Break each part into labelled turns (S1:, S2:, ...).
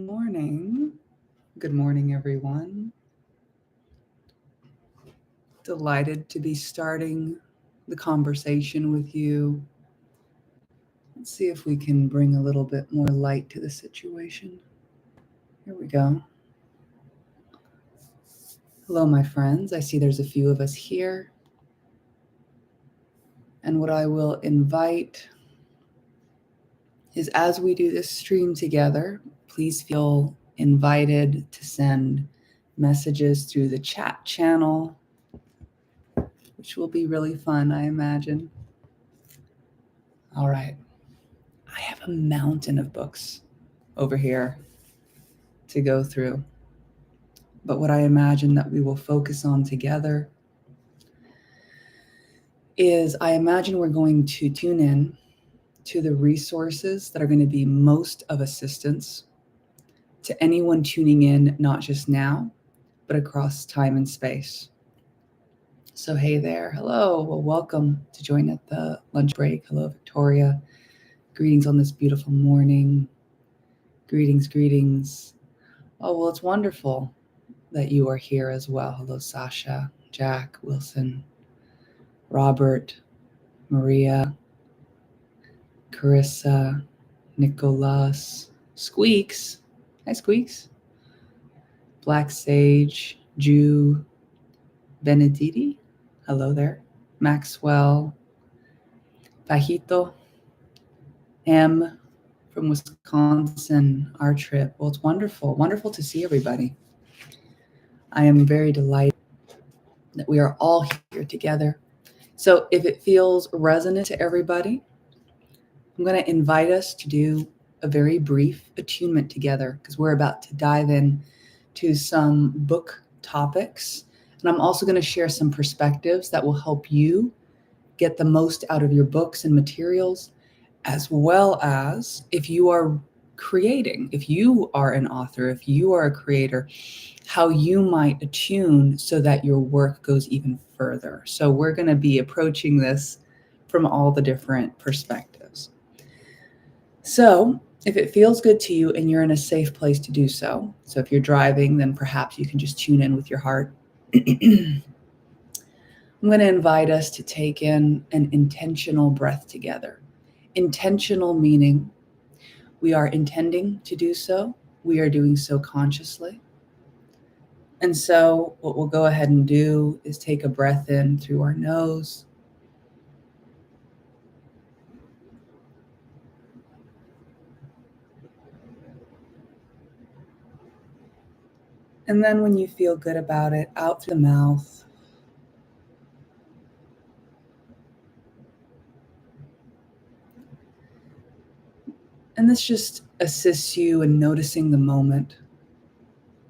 S1: morning. Good morning, everyone. Delighted to be starting the conversation with you. Let's see if we can bring a little bit more light to the situation. Here we go. Hello, my friends. I see there's a few of us here. And what I will invite is as we do this stream together, please feel invited to send messages through the chat channel, which will be really fun, I imagine. All right. I have a mountain of books over here to go through. But what I imagine that we will focus on together is I imagine we're going to tune in to the resources that are going to be most of assistance to anyone tuning in, not just now, but across time and space. So, hey there. Hello. Well, welcome to join at the lunch break. Hello, Victoria. Greetings on this beautiful morning. Greetings, greetings. Oh, well, it's wonderful that you are here as well. Hello, Sasha, Jack, Wilson, Robert, Maria, Carissa, Nicholas, Squeaks. Hi, Squeaks. Black Sage, Jew, Benediti. Hello there. Maxwell, Fajito, M from Wisconsin, our trip. Well, it's wonderful. Wonderful to see everybody. I am very delighted that we are all here together. So if it feels resonant to everybody, I'm going to invite us to do a very brief attunement together because we're about to dive in to some book topics. And I'm also going to share some perspectives that will help you get the most out of your books and materials, as well as if you are creating, if you are an author, if you are a creator, how you might attune so that your work goes even further. So we're going to be approaching this from all the different perspectives. So if it feels good to you and you're in a safe place to do so, so if you're driving, then perhaps you can just tune in with your heart. I'm going to invite us to take in an intentional breath together. Intentional meaning we are intending to do so. We are doing so consciously. And so what we'll go ahead and do is take a breath in through our nose. And then when you feel good about it, out through the mouth. And this just assists you in noticing the moment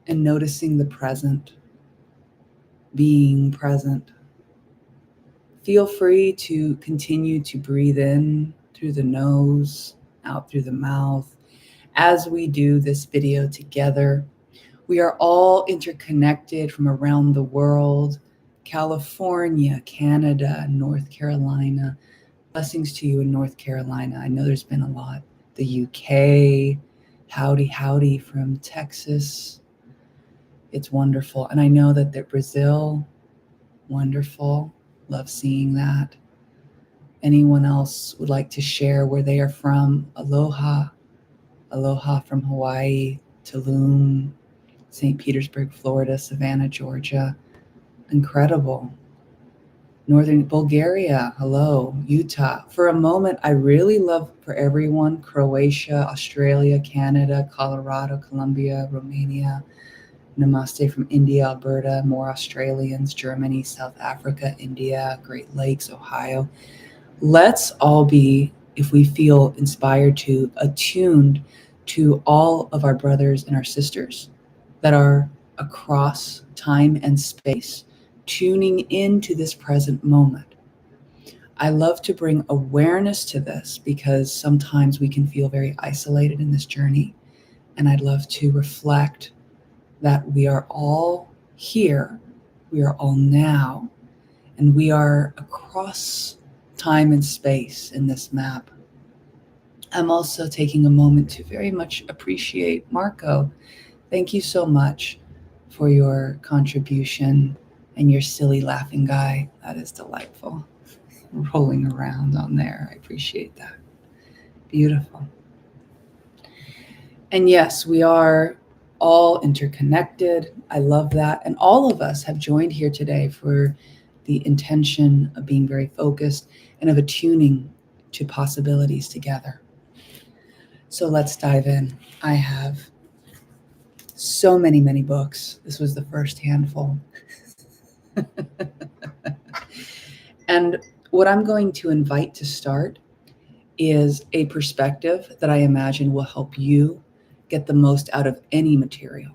S1: and noticing the present, being present. Feel free to continue to breathe in through the nose, out through the mouth. As we do this video together, we are all interconnected from around the world, California, Canada, North Carolina. Blessings to you in North Carolina. I know there's been a lot. The UK, howdy from Texas. It's wonderful. And I know that Brazil, wonderful. Love seeing that. Anyone else would like to share where they are from? Aloha. Aloha from Hawaii, Tulum, St. Petersburg, Florida, Savannah, Georgia. Incredible. Northern Bulgaria, hello. Utah. For a moment, I really love for everyone, Croatia, Australia, Canada, Colorado, Colombia, Romania. Namaste from India, Alberta, more Australians, Germany, South Africa, India, Great Lakes, Ohio. Let's all be, if we feel inspired to, attuned to all of our brothers and our sisters that are across time and space, tuning into this present moment. I love to bring awareness to this because sometimes we can feel very isolated in this journey. And I'd love to reflect that we are all here, we are all now, and we are across time and space in this map. I'm also taking a moment to very much appreciate Marco. Thank you so much for your contribution and your silly laughing guy. That is delightful. Rolling around on there. I appreciate that. Beautiful. And yes, we are all interconnected. I love that. And all of us have joined here today for the intention of being very focused and of attuning to possibilities together. So let's dive in. I have so many books. This was the first handful. And what I'm going to invite to start is a perspective that I imagine will help you get the most out of any material.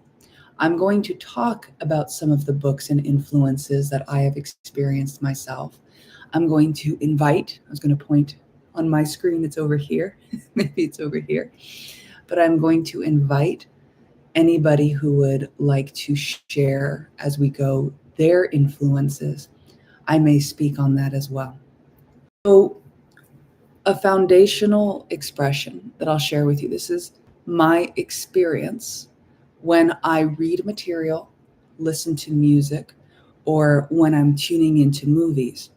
S1: I'm going to talk about some of the books and influences that I have experienced myself. I'm going to invite, I was going to point on my screen, it's over here, maybe it's over here, but I'm going to invite anybody who would like to share as we go their influences. I may speak on that as well. So, a foundational expression that I'll share with you. This is my experience when I read material, listen to music, or when I'm tuning into movies.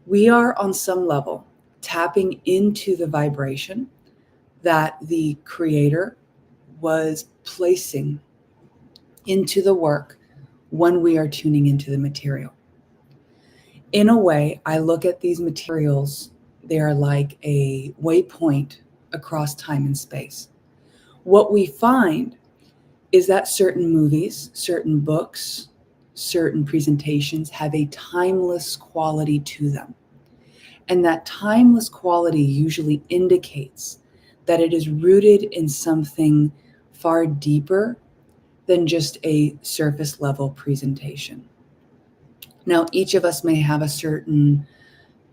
S1: We are on some level tapping into the vibration that the creator was placing into the work when we are tuning into the material. In a way, I look at these materials, they are like a waypoint across time and space. What we find is that certain movies, certain books, certain presentations have a timeless quality to them. And that timeless quality usually indicates that it is rooted in something far deeper than just a surface level presentation. Now, each of us may have a certain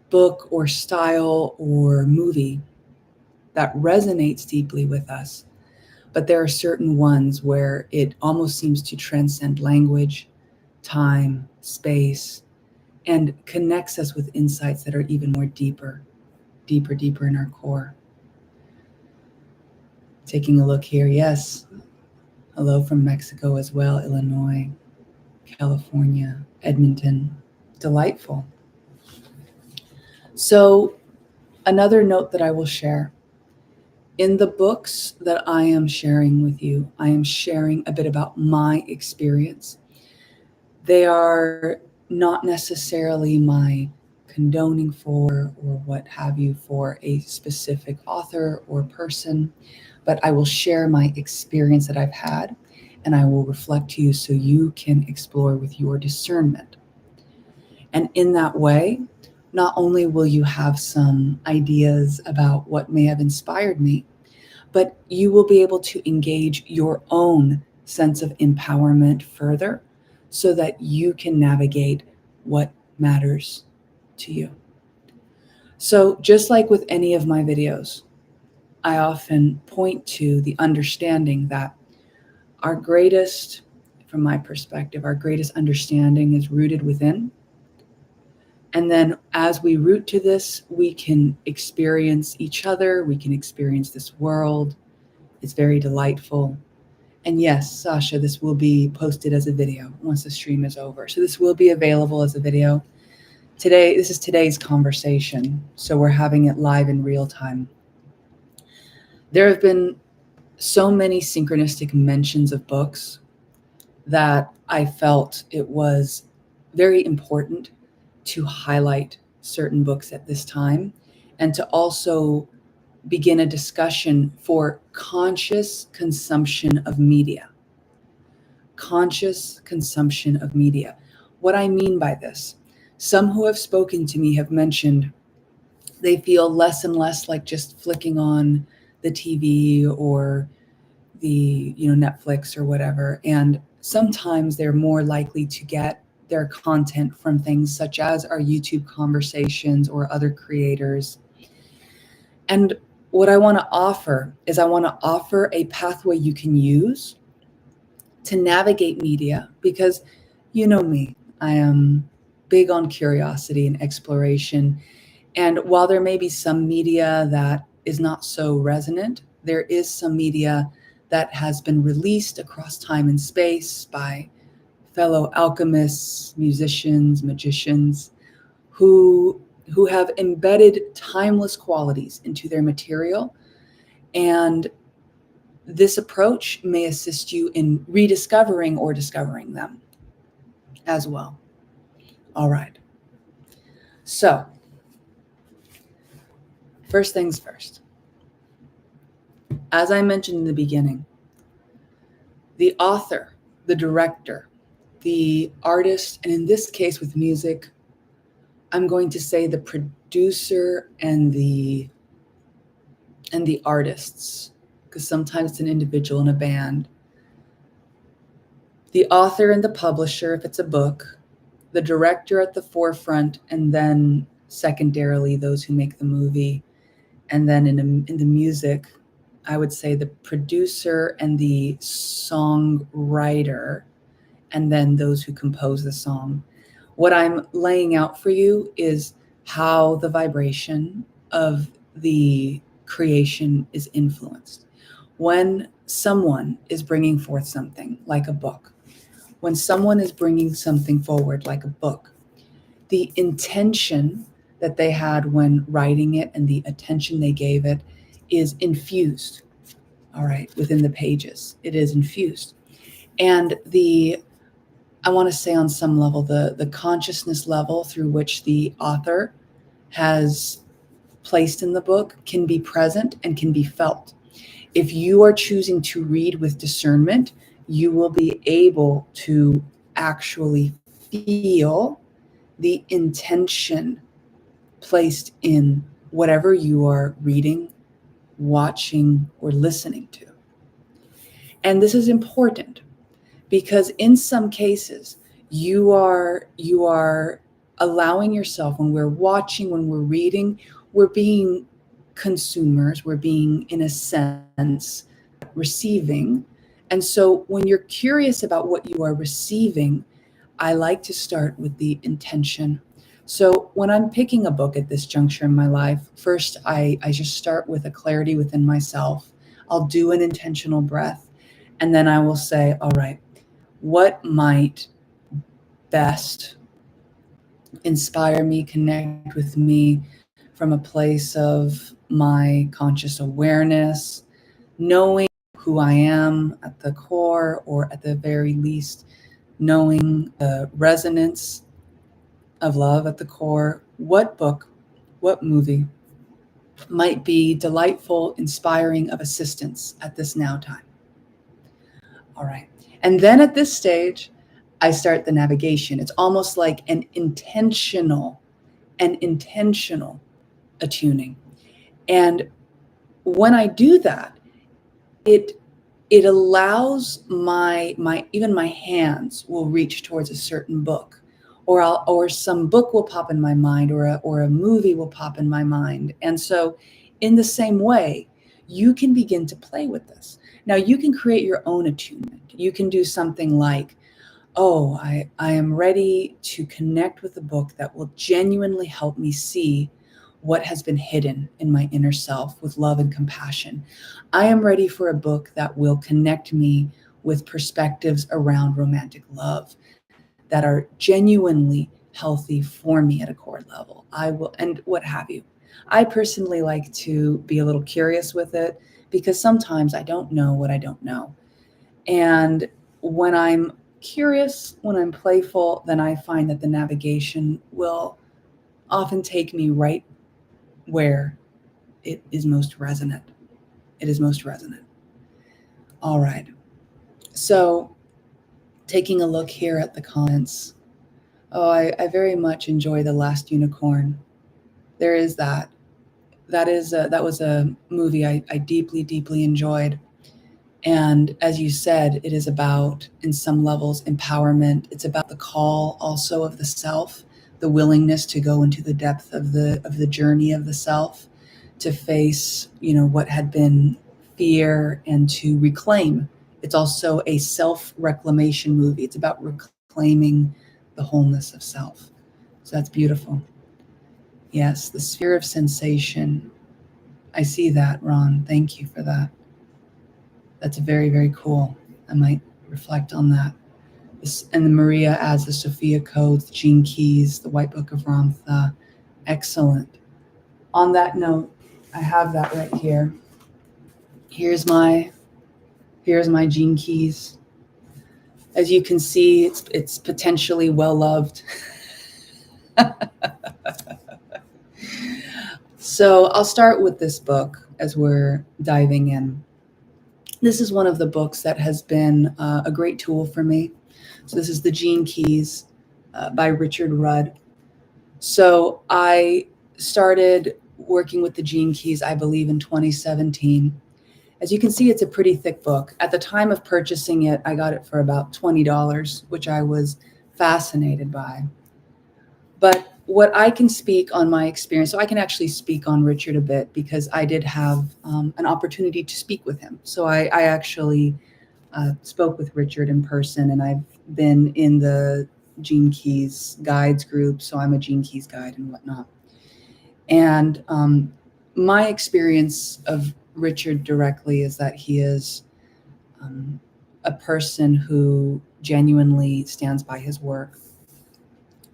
S1: book or style or movie that resonates deeply with us, but there are certain ones where it almost seems to transcend language, time, space, and connects us with insights that are even more deeper in our core. Taking a look here, yes, hello from Mexico as well, Illinois, California, Edmonton, delightful. So, another note that I will share. In the books that I am sharing with you, I am sharing a bit about my experience. They are not necessarily my condoning for or what have you for a specific author or person, but I will share my experience that I've had and I will reflect to you so you can explore with your discernment. And in that way, not only will you have some ideas about what may have inspired me, but you will be able to engage your own sense of empowerment further so that you can navigate what matters to you. So, just like with any of my videos, I often point to the understanding that our greatest, from my perspective, our greatest understanding is rooted within. And then as we root to this, we can experience each other, we can experience this world. It's very delightful. And yes, Sasha, this will be posted as a video once the stream is over. So this will be available as a video. Today, this is today's conversation. So we're having it live in real time. There have been so many synchronistic mentions of books that I felt it was very important to highlight certain books at this time and to also begin a discussion for conscious consumption of media. Conscious consumption of media. What I mean by this, some who have spoken to me have mentioned they feel less and less like just flicking on the TV or the Netflix or whatever, and sometimes they're more likely to get their content from things such as our YouTube conversations or other creators. And what I want to offer is I want to offer a pathway you can use to navigate media, because you know me, I am big on curiosity and exploration. And while there may be some media that is not so resonant. There is some media that has been released across time and space by fellow alchemists, musicians, magicians, who have embedded timeless qualities into their material. And this approach may assist you in rediscovering or discovering them as well. All right. So, first things first. As I mentioned in the beginning, the author, the director, the artist, and in this case with music, I'm going to say the producer and the artists, because sometimes it's an individual in a band. The author and the publisher, if it's a book, the director at the forefront, and then secondarily those who make the movie. And then in the music, I would say the producer and the songwriter, and then those who compose the song. What I'm laying out for you is how the vibration of the creation is influenced. When someone is bringing forth something like a book, when someone is bringing something forward like a book, the intention that they had when writing it and the attention they gave it is infused, all right, within the pages. It is infused. And I want to say on some level, the consciousness level through which the author has placed in the book can be present and can be felt. If you are choosing to read with discernment, you will be able to actually feel the intention placed in whatever you are reading, watching, or listening to. And this is important because in some cases, you are allowing yourself, when we're watching, when we're reading, we're being consumers, we're being, in a sense, receiving. And so when you're curious about what you are receiving, I like to start with the intention. So when I'm picking a book at this juncture in my life, first I just start with a clarity within myself. I'll do an intentional breath, and then I will say, all right, what might best inspire me, connect with me from a place of my conscious awareness, knowing who I am at the core, or at the very least, knowing the resonance of love at the core. What book, what movie might be delightful, inspiring, of assistance at this now time? All right. And then at this stage, I start the navigation. It's almost like an intentional attuning. And when I do that, it allows my even my hands will reach towards a certain book, or some book will pop in my mind, or a movie will pop in my mind. And so in the same way, you can begin to play with this. Now you can create your own attunement. You can do something like, oh, I am ready to connect with a book that will genuinely help me see what has been hidden in my inner self with love and compassion. I am ready for a book that will connect me with perspectives around romantic love that are genuinely healthy for me at a core level. I will, and what have you. I personally like to be a little curious with it, because sometimes I don't know what I don't know. And when I'm curious, when I'm playful, then I find that the navigation will often take me right where it is most resonant. It is most resonant. All right. So taking a look here at the comments. Oh, I very much enjoy The Last Unicorn. There is that. That was a movie I deeply, deeply enjoyed. And as you said, it is about, in some levels, empowerment. It's about the call also of the self, the willingness to go into the depth of the journey of the self, to face, what had been fear, and to reclaim. It's also a self-reclamation movie. It's about reclaiming the wholeness of self. So that's beautiful. Yes, the sphere of sensation. I see that, Ron. Thank you for that. That's very, very cool. I might reflect on that. And the Maria adds the Sophia codes, the gene keys, the White Book of Ramtha. Excellent. On that note, I have that right here. Here's my gene keys. As you can see, it's potentially well loved. So I'll start with this book as we're diving in. This is one of the books that has been a great tool for me. So this is The Gene Keys by Richard Rudd. So I started working with the Gene Keys, I believe, in 2017. As you can see, it's a pretty thick book. At the time of purchasing it, I got it for about $20, which I was fascinated by. But what I can speak on my experience, so I can actually speak on Richard a bit because I did have an opportunity to speak with him. So I actually spoke with Richard in person, and I've been in the Gene Keys guides group, so I'm a Gene Keys guide and whatnot. And my experience of Richard directly is that he is a person who genuinely stands by his work.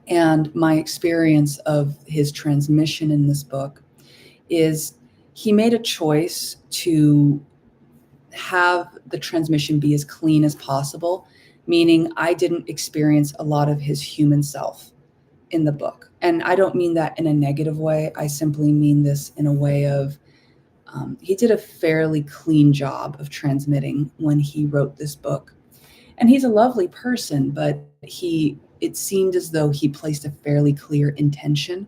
S1: And my experience of his transmission in this book is he made a choice to have the transmission be as clean as possible, meaning I didn't experience a lot of his human self in the book. And I don't mean that in a negative way. I simply mean this in a way of he did a fairly clean job of transmitting when he wrote this book. And he's a lovely person, but it seemed as though he placed a fairly clear intention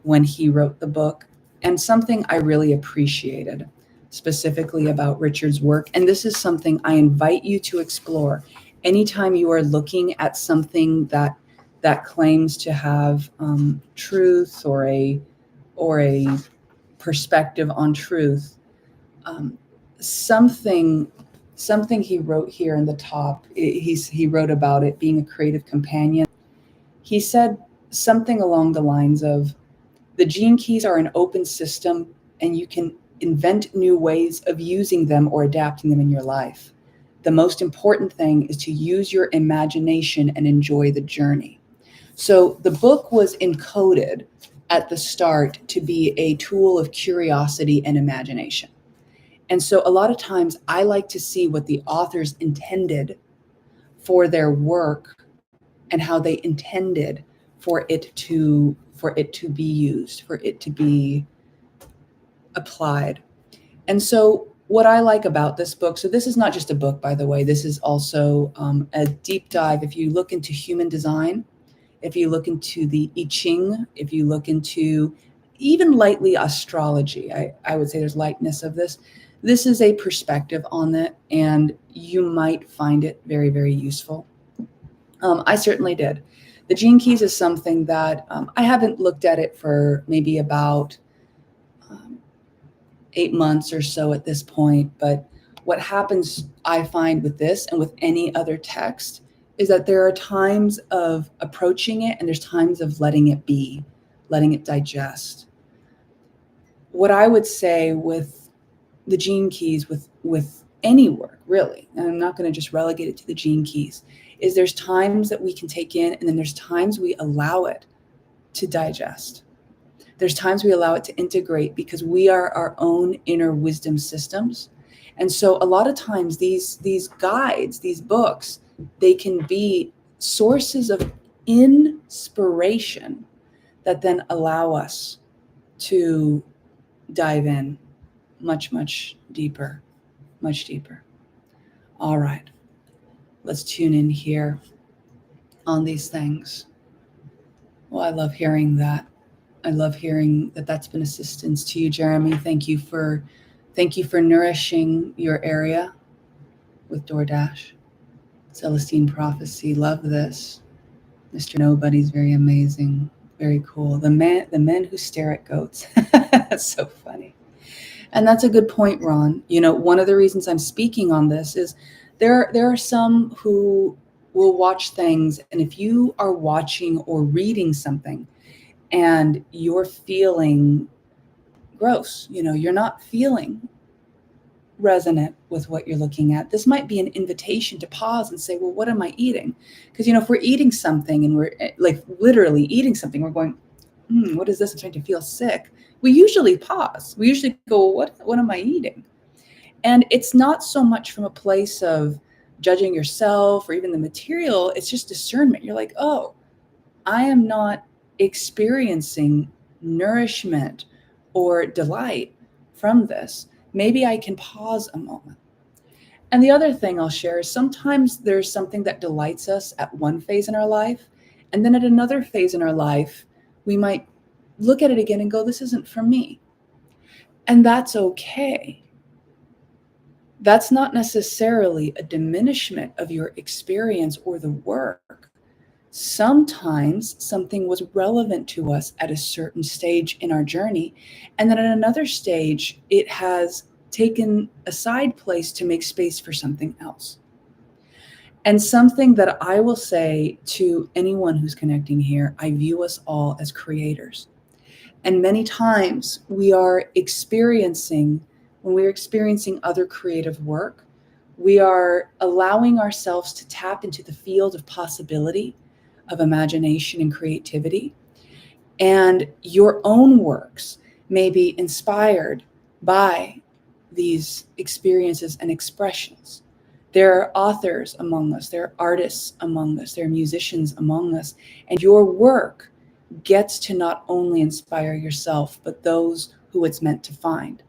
S1: when he wrote the book, and something I really appreciated specifically about Richard's work. And this is something I invite you to explore anytime you are looking at something that claims to have truth or a perspective on truth. Something he wrote here in the top, he wrote about it being a creative companion. He said something along the lines of, the gene keys are an open system and you can invent new ways of using them or adapting them in your life. The most important thing is to use your imagination and enjoy the journey. So the book was encoded at the start to be a tool of curiosity and imagination. And so a lot of times I like to see what the authors intended for their work and how they intended for it to be used, for it to be applied. And so what I like about this book, so this is not just a book, by the way, this is also a deep dive. If you look into human design, if you look into the I Ching, if you look into even lightly astrology, I would say there's lightness of this. This is a perspective on that, and you might find it very, very useful. I certainly did. The Gene Keys is something that I haven't looked at it for maybe about 8 months or so at this point. But what happens, I find, with this and with any other text is that there are times of approaching it and there's times of letting it be, letting it digest. What I would say with the Gene Keys, with any work, really, and I'm not going to just relegate it to the Gene Keys, is there's times that we can take in, and then there's times we allow it to digest. There's times we allow it to integrate because we are our own inner wisdom systems. And so a lot of times these guides, these books, they can be sources of inspiration that then allow us to dive in much, much deeper, much deeper. All right, let's tune in here on these things. Well, I love hearing that. I love hearing that that's been assistance to you, Jeremy. Thank you for nourishing your area with DoorDash. Celestine Prophecy, love this. Mr. Nobody's very amazing, very cool. The men who stare at goats. That's so funny. And that's a good point, Ron. You know, one of the reasons I'm speaking on this is there are some who will watch things, and if you are watching or reading something and you're feeling gross. You're not feeling resonant with what you're looking at. This might be an invitation to pause and say, well, what am I eating? Because, if we're eating something and we're like literally eating something, we're going, what is this? I'm starting to feel sick. We usually pause. We usually go, what am I eating? And it's not so much from a place of judging yourself or even the material. It's just discernment. You're like, oh, I am not experiencing nourishment or delight from this. Maybe I can pause a moment. And the other thing I'll share is sometimes there's something that delights us at one phase in our life. And then at another phase in our life, we might look at it again and go, this isn't for me. And that's okay. That's not necessarily a diminishment of your experience or the work. Sometimes something was relevant to us at a certain stage in our journey, and then at another stage, it has taken a side place to make space for something else. And something that I will say to anyone who's connecting here, I view us all as creators. And many times when we're experiencing other creative work, we are allowing ourselves to tap into the field of possibility, of imagination and creativity. And your own works may be inspired by these experiences and expressions. There are authors among us, there are artists among us, there are musicians among us, and your work gets to not only inspire yourself, but those who it's meant to find.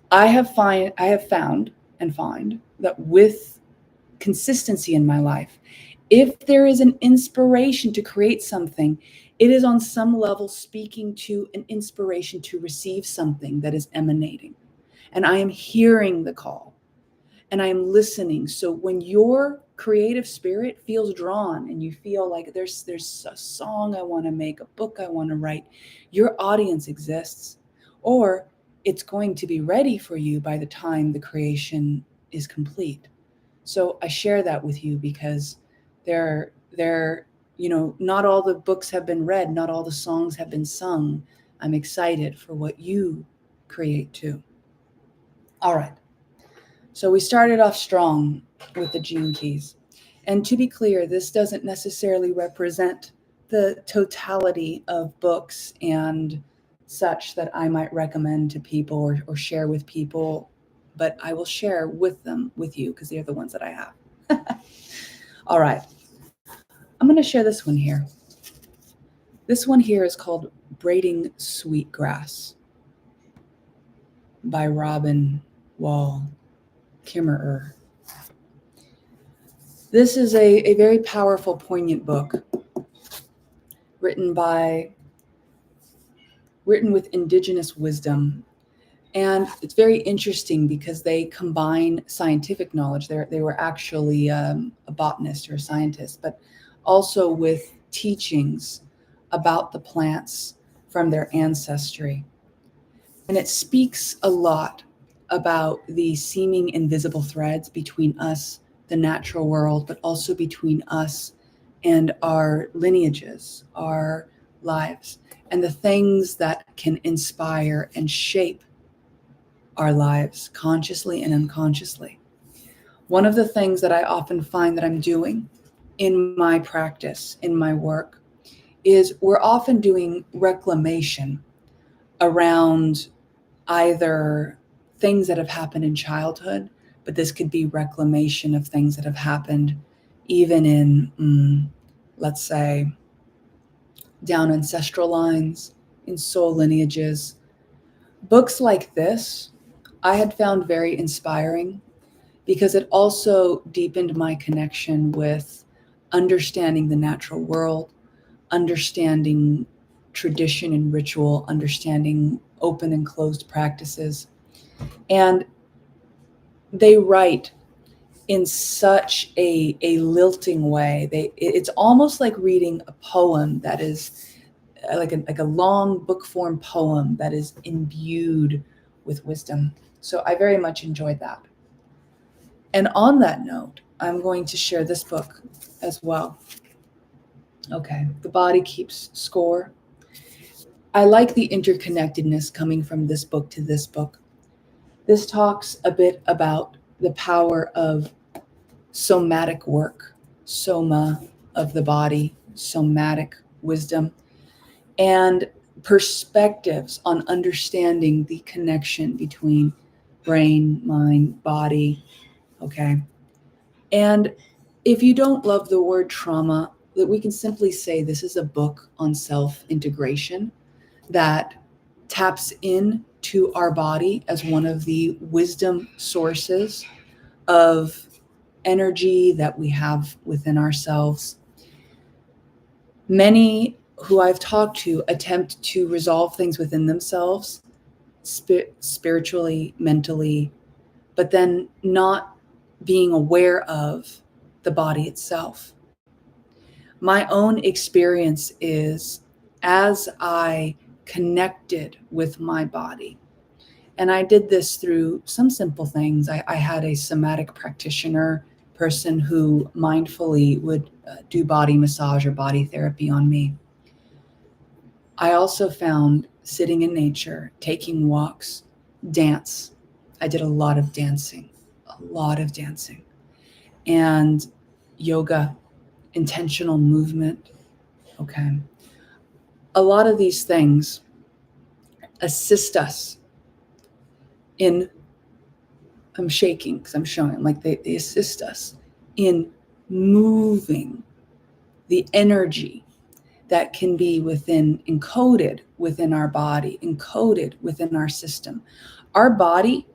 S1: I have found that with consistency in my life, if there is an inspiration to create something, it is on some level speaking to an inspiration to receive something that is emanating. And I am hearing the call and I am listening. So when your creative spirit feels drawn and you feel like there's a song I want to make, a book I want to write, your audience exists, or it's going to be ready for you by the time the creation is complete. So I share that with you because not all the books have been read, not all the songs have been sung. I'm excited for what you create too. All right. So we started off strong with the Gene Keys. And to be clear, this doesn't necessarily represent the totality of books and such that I might recommend to people or share with people, but I will share with you because they're the ones that I have. All right. I'm going to share this one here. This one here is called Braiding Sweetgrass by Robin Wall Kimmerer. This is a very powerful, poignant book written with indigenous wisdom. And it's very interesting because they combine scientific knowledge. They were actually a botanist or a scientist, but also with teachings about the plants from their ancestry. And it speaks a lot about the seeming invisible threads between us, the natural world, but also between us and our lineages, our lives, and the things that can inspire and shape our lives consciously and unconsciously. One of the things that I often find that I'm doing in my practice, in my work, is we're often doing reclamation around either things that have happened in childhood, but this could be reclamation of things that have happened even in, let's say, down ancestral lines, in soul lineages. Books like this, I had found very inspiring because it also deepened my connection with understanding the natural world, understanding tradition and ritual, understanding open and closed practices. And they write in such a lilting way. It's almost like reading a poem that is like a long book form poem that is imbued with wisdom. So I very much enjoyed that. And on that note, I'm going to share this book as well. Okay, The Body Keeps Score. I like the interconnectedness coming from this book to this book. This talks a bit about the power of somatic work, soma of the body, somatic wisdom, and perspectives on understanding the connection between brain, mind, body. Okay. And if you don't love the word trauma, that we can simply say this is a book on self-integration that taps in to our body as one of the wisdom sources of energy that we have within ourselves. Many who I've talked to attempt to resolve things within themselves, spiritually, mentally, but then not being aware of the body itself. My own experience is as I connected with my body, and I did this through some simple things. I had a somatic practitioner person who mindfully would do body massage or body therapy on me. I also found sitting in nature, taking walks, dance. I did a lot of dancing, and yoga, intentional movement. Okay. A lot of these things assist us in, I'm shaking because I'm showing, like they assist us in moving the energy that can be encoded within our body, encoded within our system. Our body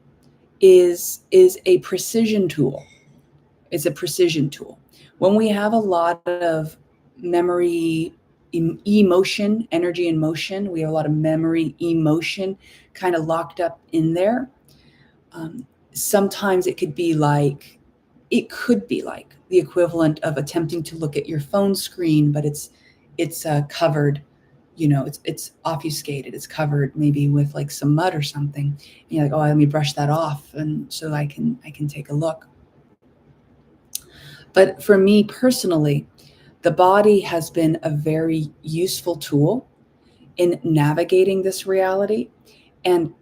S1: is a precision tool. It's a precision tool. When we have a lot of memory, emotion, energy and motion, we have a lot of memory, emotion kind of locked up in there. Sometimes it could be like the equivalent of attempting to look at your phone screen, but it's covered, it's obfuscated, it's covered maybe with like some mud or something. And you're like, oh, let me brush that off, and so I can take a look. But for me personally, the body has been a very useful tool in navigating this reality, and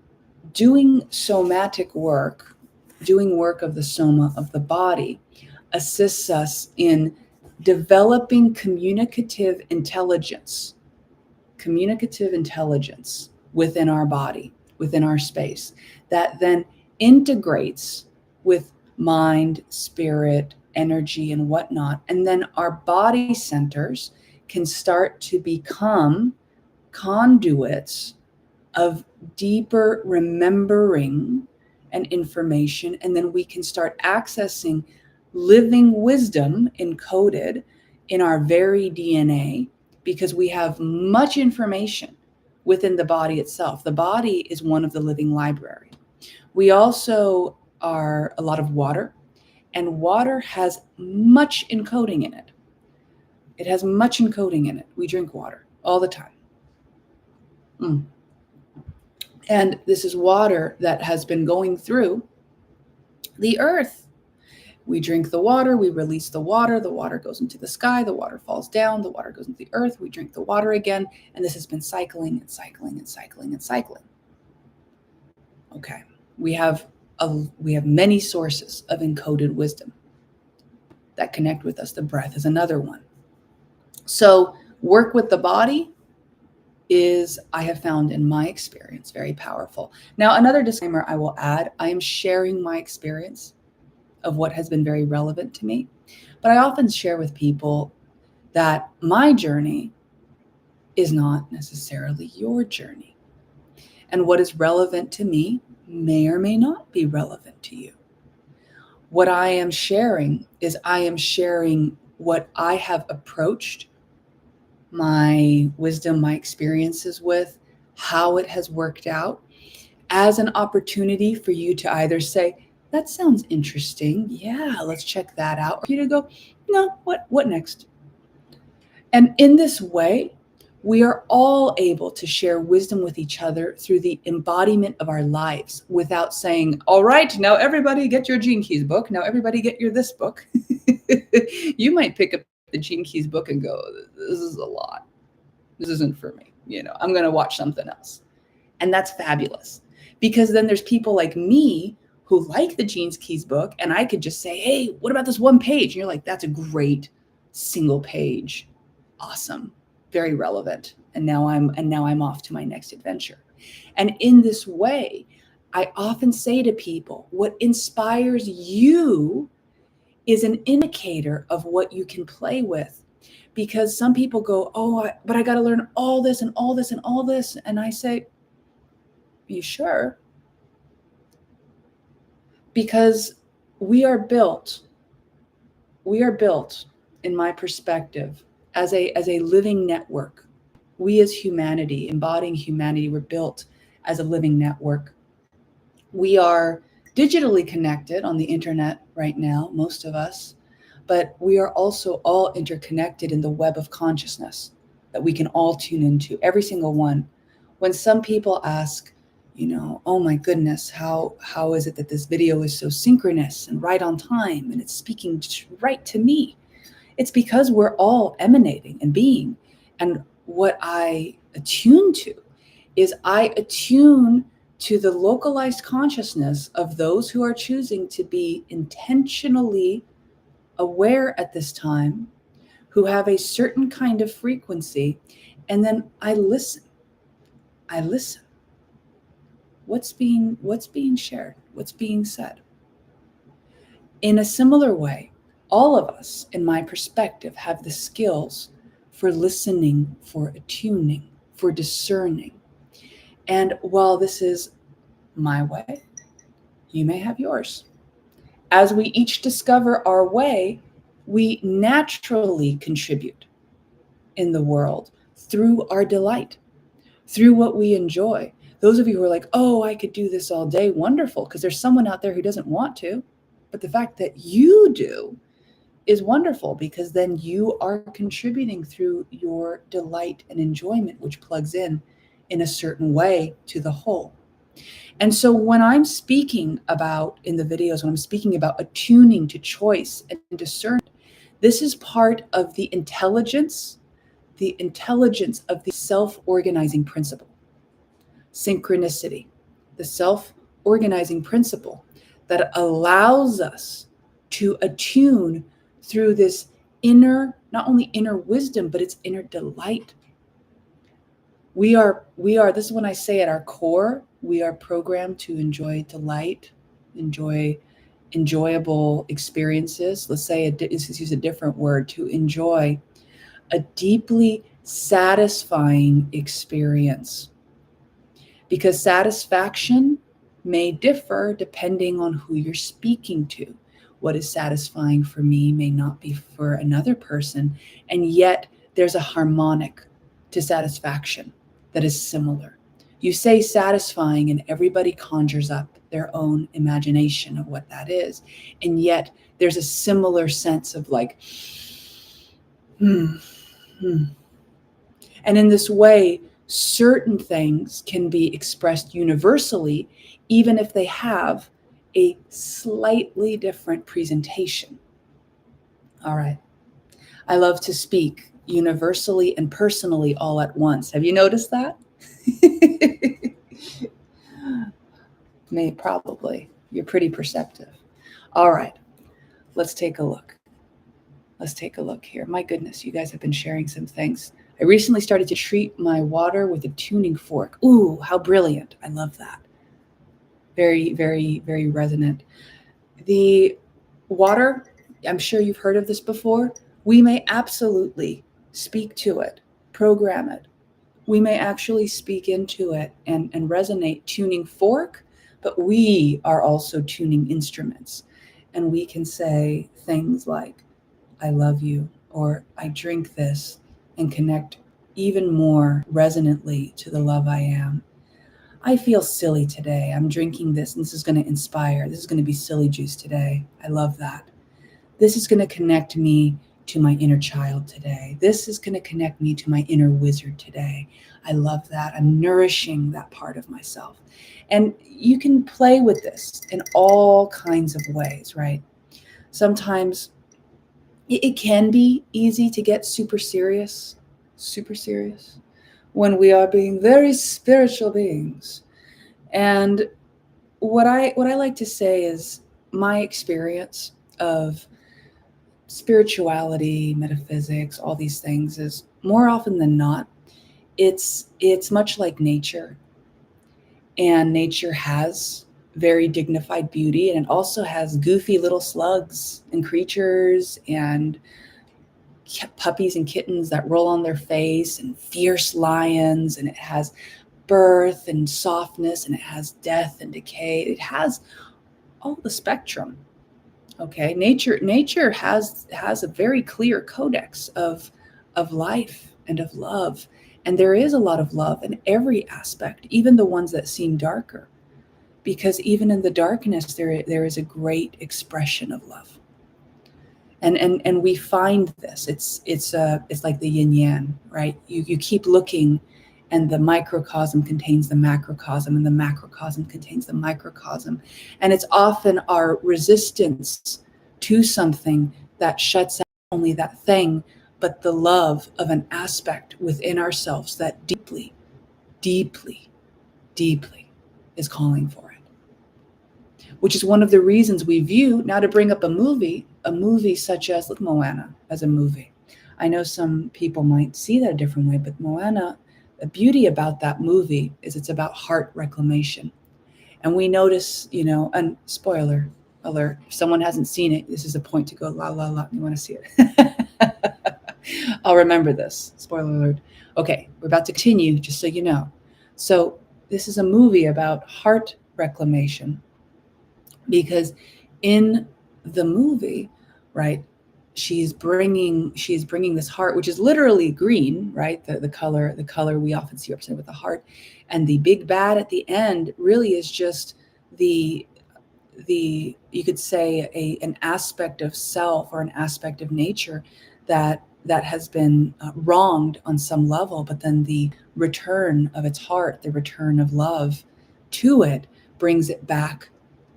S1: doing somatic work, doing work of the soma of the body, assists us in developing communicative intelligence within our body, within our space, that then integrates with mind, spirit, energy, and whatnot. And then our body centers can start to become conduits of deeper remembering and information. And then we can start accessing living wisdom encoded in our very DNA, because we have much information within the body itself. The body is one of the living library. We also are a lot of water, and water has much encoding in it. It has much encoding in it. We drink water all the time. And this is water that has been going through the earth. We drink the water, we release the water goes into the sky, the water falls down, the water goes into the earth, we drink the water again, and this has been cycling and cycling and cycling and cycling. Okay, we have many sources of encoded wisdom that connect with us. The breath is another one. So work with the body is, I have found in my experience, very powerful. Now, another disclaimer I will add, I am sharing my experience of what has been very relevant to me. But I often share with people that my journey is not necessarily your journey. And what is relevant to me may or may not be relevant to you. What I am sharing is I am sharing what I have approached my wisdom, my experiences with, how it has worked out, as an opportunity for you to either say, that sounds interesting, yeah, let's check that out, or you to go, no, what next? And in this way, we are all able to share wisdom with each other through the embodiment of our lives, without saying, all right, now everybody get your Gene Keys book, now everybody get your this book. You might pick up the Gene Keys book and go, this is a lot. This isn't for me. I'm going to watch something else. And that's fabulous, because then there's people like me who like the Gene Keys book, and I could just say, hey, what about this one page? And you're like, that's a great single page. Awesome. Very relevant. And now I'm off to my next adventure. And in this way, I often say to people, what inspires you is an indicator of what you can play with. Because some people go, but I got to learn all this and all this and all this. And I say, are you sure? Because we are built, in my perspective, as a living network. We as humanity, embodying humanity, we're built as a living network. We are digitally connected on the internet right now, most of us, but we are also all interconnected in the web of consciousness that we can all tune into, every single one. When some people ask, oh my goodness, how is it that this video is so synchronous and right on time and it's speaking right to me? It's because we're all emanating and being. And what I attune to is I attune to the localized consciousness of those who are choosing to be intentionally aware at this time, who have a certain kind of frequency, and then I listen. What's being shared? What's being said? In a similar way, all of us, in my perspective, have the skills for listening, for attuning, for discerning. And while this is my way, you may have yours. As we each discover our way, we naturally contribute in the world through our delight, through what we enjoy. Those of you who are like, oh, I could do this all day, wonderful, because there's someone out there who doesn't want to. But the fact that you do is wonderful, because then you are contributing through your delight and enjoyment, which plugs in a certain way to the whole. And so when I'm speaking about in the videos, when I'm speaking about attuning to choice and discernment, this is part of the intelligence of the self-organizing principle. Synchronicity, the self-organizing principle that allows us to attune through this inner, not only inner wisdom, but it's inner delight. We are, this is when I say at our core, we are programmed to enjoy delight, enjoy enjoyable experiences. Let's use a different word, to enjoy a deeply satisfying experience. Because satisfaction may differ depending on who you're speaking to. What is satisfying for me may not be for another person, and yet there's a harmonic to satisfaction that is similar. You say satisfying and everybody conjures up their own imagination of what that is, and yet there's a similar sense of like, And in this way, certain things can be expressed universally, even if they have a slightly different presentation. All right. I love to speak universally and personally all at once. Have you noticed that? Probably. You're pretty perceptive. All right. Let's take a look. Here. My goodness, you guys have been sharing some things. I recently started to treat my water with a tuning fork. Ooh, how brilliant. I love that. Very, very, very resonant. The water, I'm sure you've heard of this before. We may absolutely speak to it, program it. We may actually speak into it and resonate, tuning fork, but we are also tuning instruments. And we can say things like, I love you, or I drink this, and connect even more resonantly to the love I am. I feel silly today. I'm drinking this, and this is going to inspire. This is going to be silly juice today. I love that. This is going to connect me to my inner child today. This is going to connect me to my inner wizard today. I love that. I'm nourishing that part of myself. And you can play with this in all kinds of ways, right? Sometimes it can be easy to get super serious, when we are being very spiritual beings. And what I like to say is my experience of spirituality, metaphysics, all these things is more often than not, it's much like nature. And nature has very dignified beauty, and it also has goofy little slugs and creatures and puppies and kittens that roll on their face, and fierce lions, and it has birth and softness, and it has death and decay. It has all the spectrum. Okay, nature has a very clear codex of life and of love, and there is a lot of love in every aspect, even the ones that seem darker, because even in the darkness there is a great expression of love. And we find this. It's like the yin yang, right? You keep looking, and the microcosm contains the macrocosm, and the macrocosm contains the microcosm, and it's often our resistance to something that shuts out only that thing, but the love of an aspect within ourselves that deeply, deeply, deeply is calling for it. Which is one of the reasons we view, now to bring up a movie such as, look, Moana as a movie. I know some people might see that a different way, but Moana, the beauty about that movie is it's about heart reclamation. And we notice, and spoiler alert, if someone hasn't seen it, this is a point to go, la, la, la, you want to see it. I'll remember this, spoiler alert. Okay, we're about to continue, just so you know. So this is a movie about heart reclamation, because in the movie, right, she's bringing this heart, which is literally green, right, the color we often see represented with the heart, and the big bad at the end really is just the you could say an aspect of self or an aspect of nature that has been wronged on some level, but then the return of its heart, the return of love to it, brings it back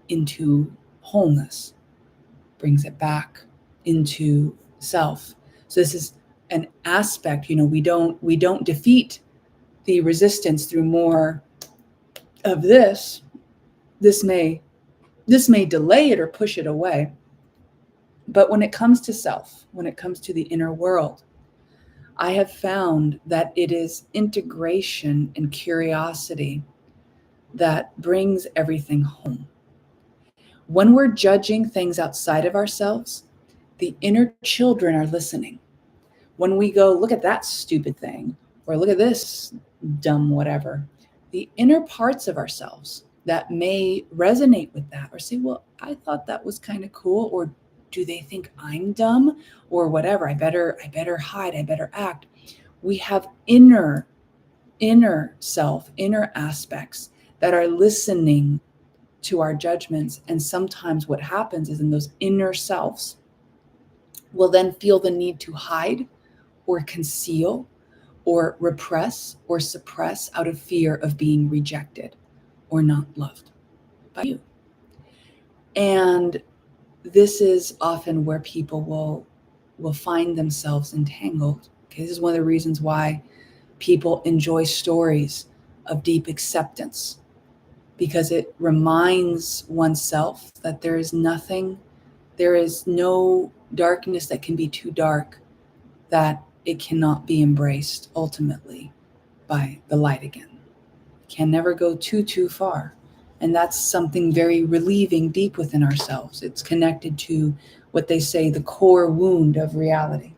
S1: into wholeness, brings it back into self. So this is an aspect, we don't defeat the resistance through more of this. This may delay it or push it away. But when it comes to self, when it comes to the inner world, I have found that it is integration and curiosity that brings everything home. When we're judging things outside of ourselves, the inner children are listening. When we go, look at that stupid thing, or look at this dumb whatever, the inner parts of ourselves that may resonate with that or say, well, I thought that was kind of cool, or do they think I'm dumb, or whatever, I better hide, I better act. We have inner self, inner aspects that are listening to our judgments. And sometimes what happens is in those inner selves will then feel the need to hide or conceal or repress or suppress out of fear of being rejected or not loved by you. And this is often where people will find themselves entangled. Okay, this is one of the reasons why people enjoy stories of deep acceptance, because it reminds oneself that there is no darkness that can be too dark, that it cannot be embraced ultimately by the light again. It can never go too far. And that's something very relieving deep within ourselves. It's connected to what they say, the core wound of reality.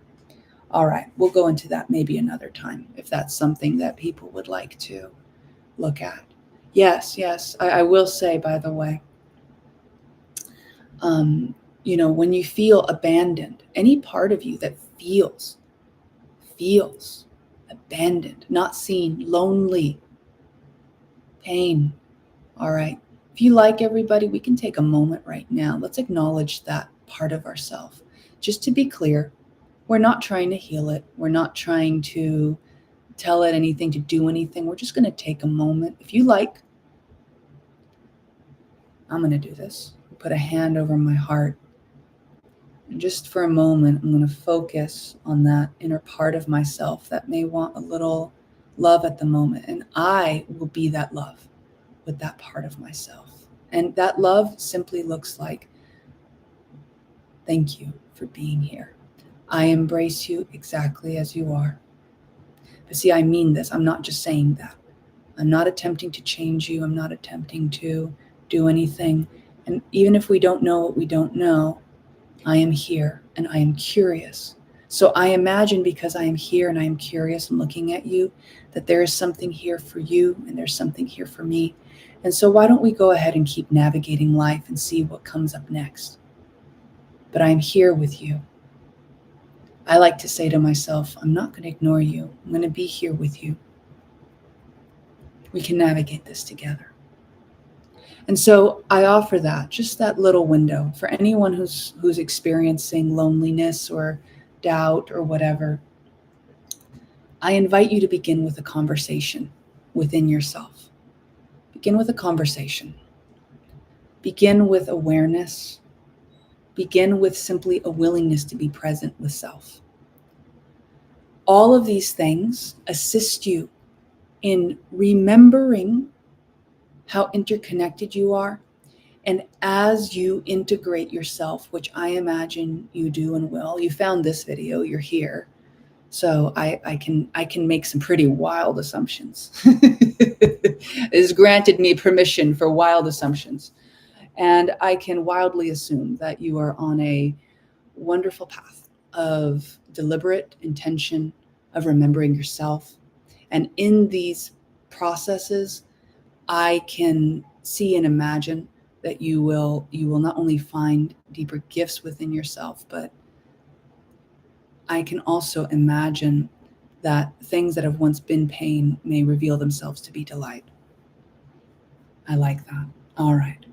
S1: All right, we'll go into that maybe another time, if that's something that people would like to look at. Yes, I will say, by the way, when you feel abandoned, any part of you that feels abandoned, not seen, lonely, pain. All right. If you like everybody, we can take a moment right now. Let's acknowledge that part of ourselves. Just to be clear, we're not trying to heal it. We're not trying to tell it anything, to do anything. We're just going to take a moment. If you like, I'm going to do this. Put a hand over my heart. And just for a moment, I'm going to focus on that inner part of myself that may want a little love at the moment. And I will be that love with that part of myself. And that love simply looks like, thank you for being here. I embrace you exactly as you are. But see, I mean this. I'm not just saying that. I'm not attempting to change you. I'm not attempting to do anything. And even if we don't know what we don't know, I am here and I am curious. So I imagine, because I am here and I am curious and looking at you, that there is something here for you and there's something here for me. And so why don't we go ahead and keep navigating life and see what comes up next? But I am here with you. I like to say to myself, I'm not going to ignore you. I'm going to be here with you. We can navigate this together. And so I offer that, just that little window for anyone who's experiencing loneliness or doubt or whatever. I invite you to begin with a conversation within yourself. Begin with a conversation. Begin with awareness. Begin with simply a willingness to be present with self. All of these things assist you in remembering how interconnected you are. And as you integrate yourself, which I imagine you do and will, you found this video, you're here. So I can make some pretty wild assumptions. It has granted me permission for wild assumptions. And I can wildly assume that you are on a wonderful path of deliberate intention, of remembering yourself. And in these processes, I can see and imagine that you will not only find deeper gifts within yourself, but I can also imagine that things that have once been pain may reveal themselves to be delight. I like that. All right.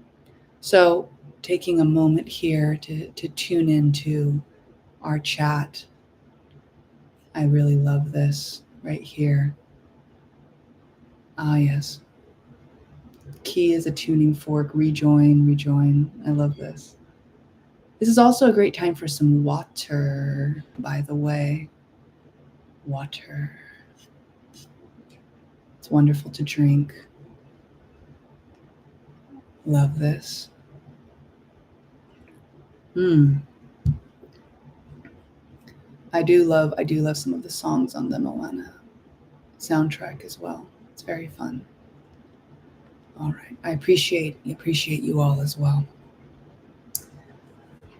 S1: So taking a moment here to tune into our chat. I really love this right here. Ah, yes. Key is a tuning fork. Rejoin. I love this. This is also a great time for some water, by the way. Water. It's wonderful to drink. Love this. I do love some of the songs on the Moana soundtrack as well. It's very fun. All right. I appreciate you all as well.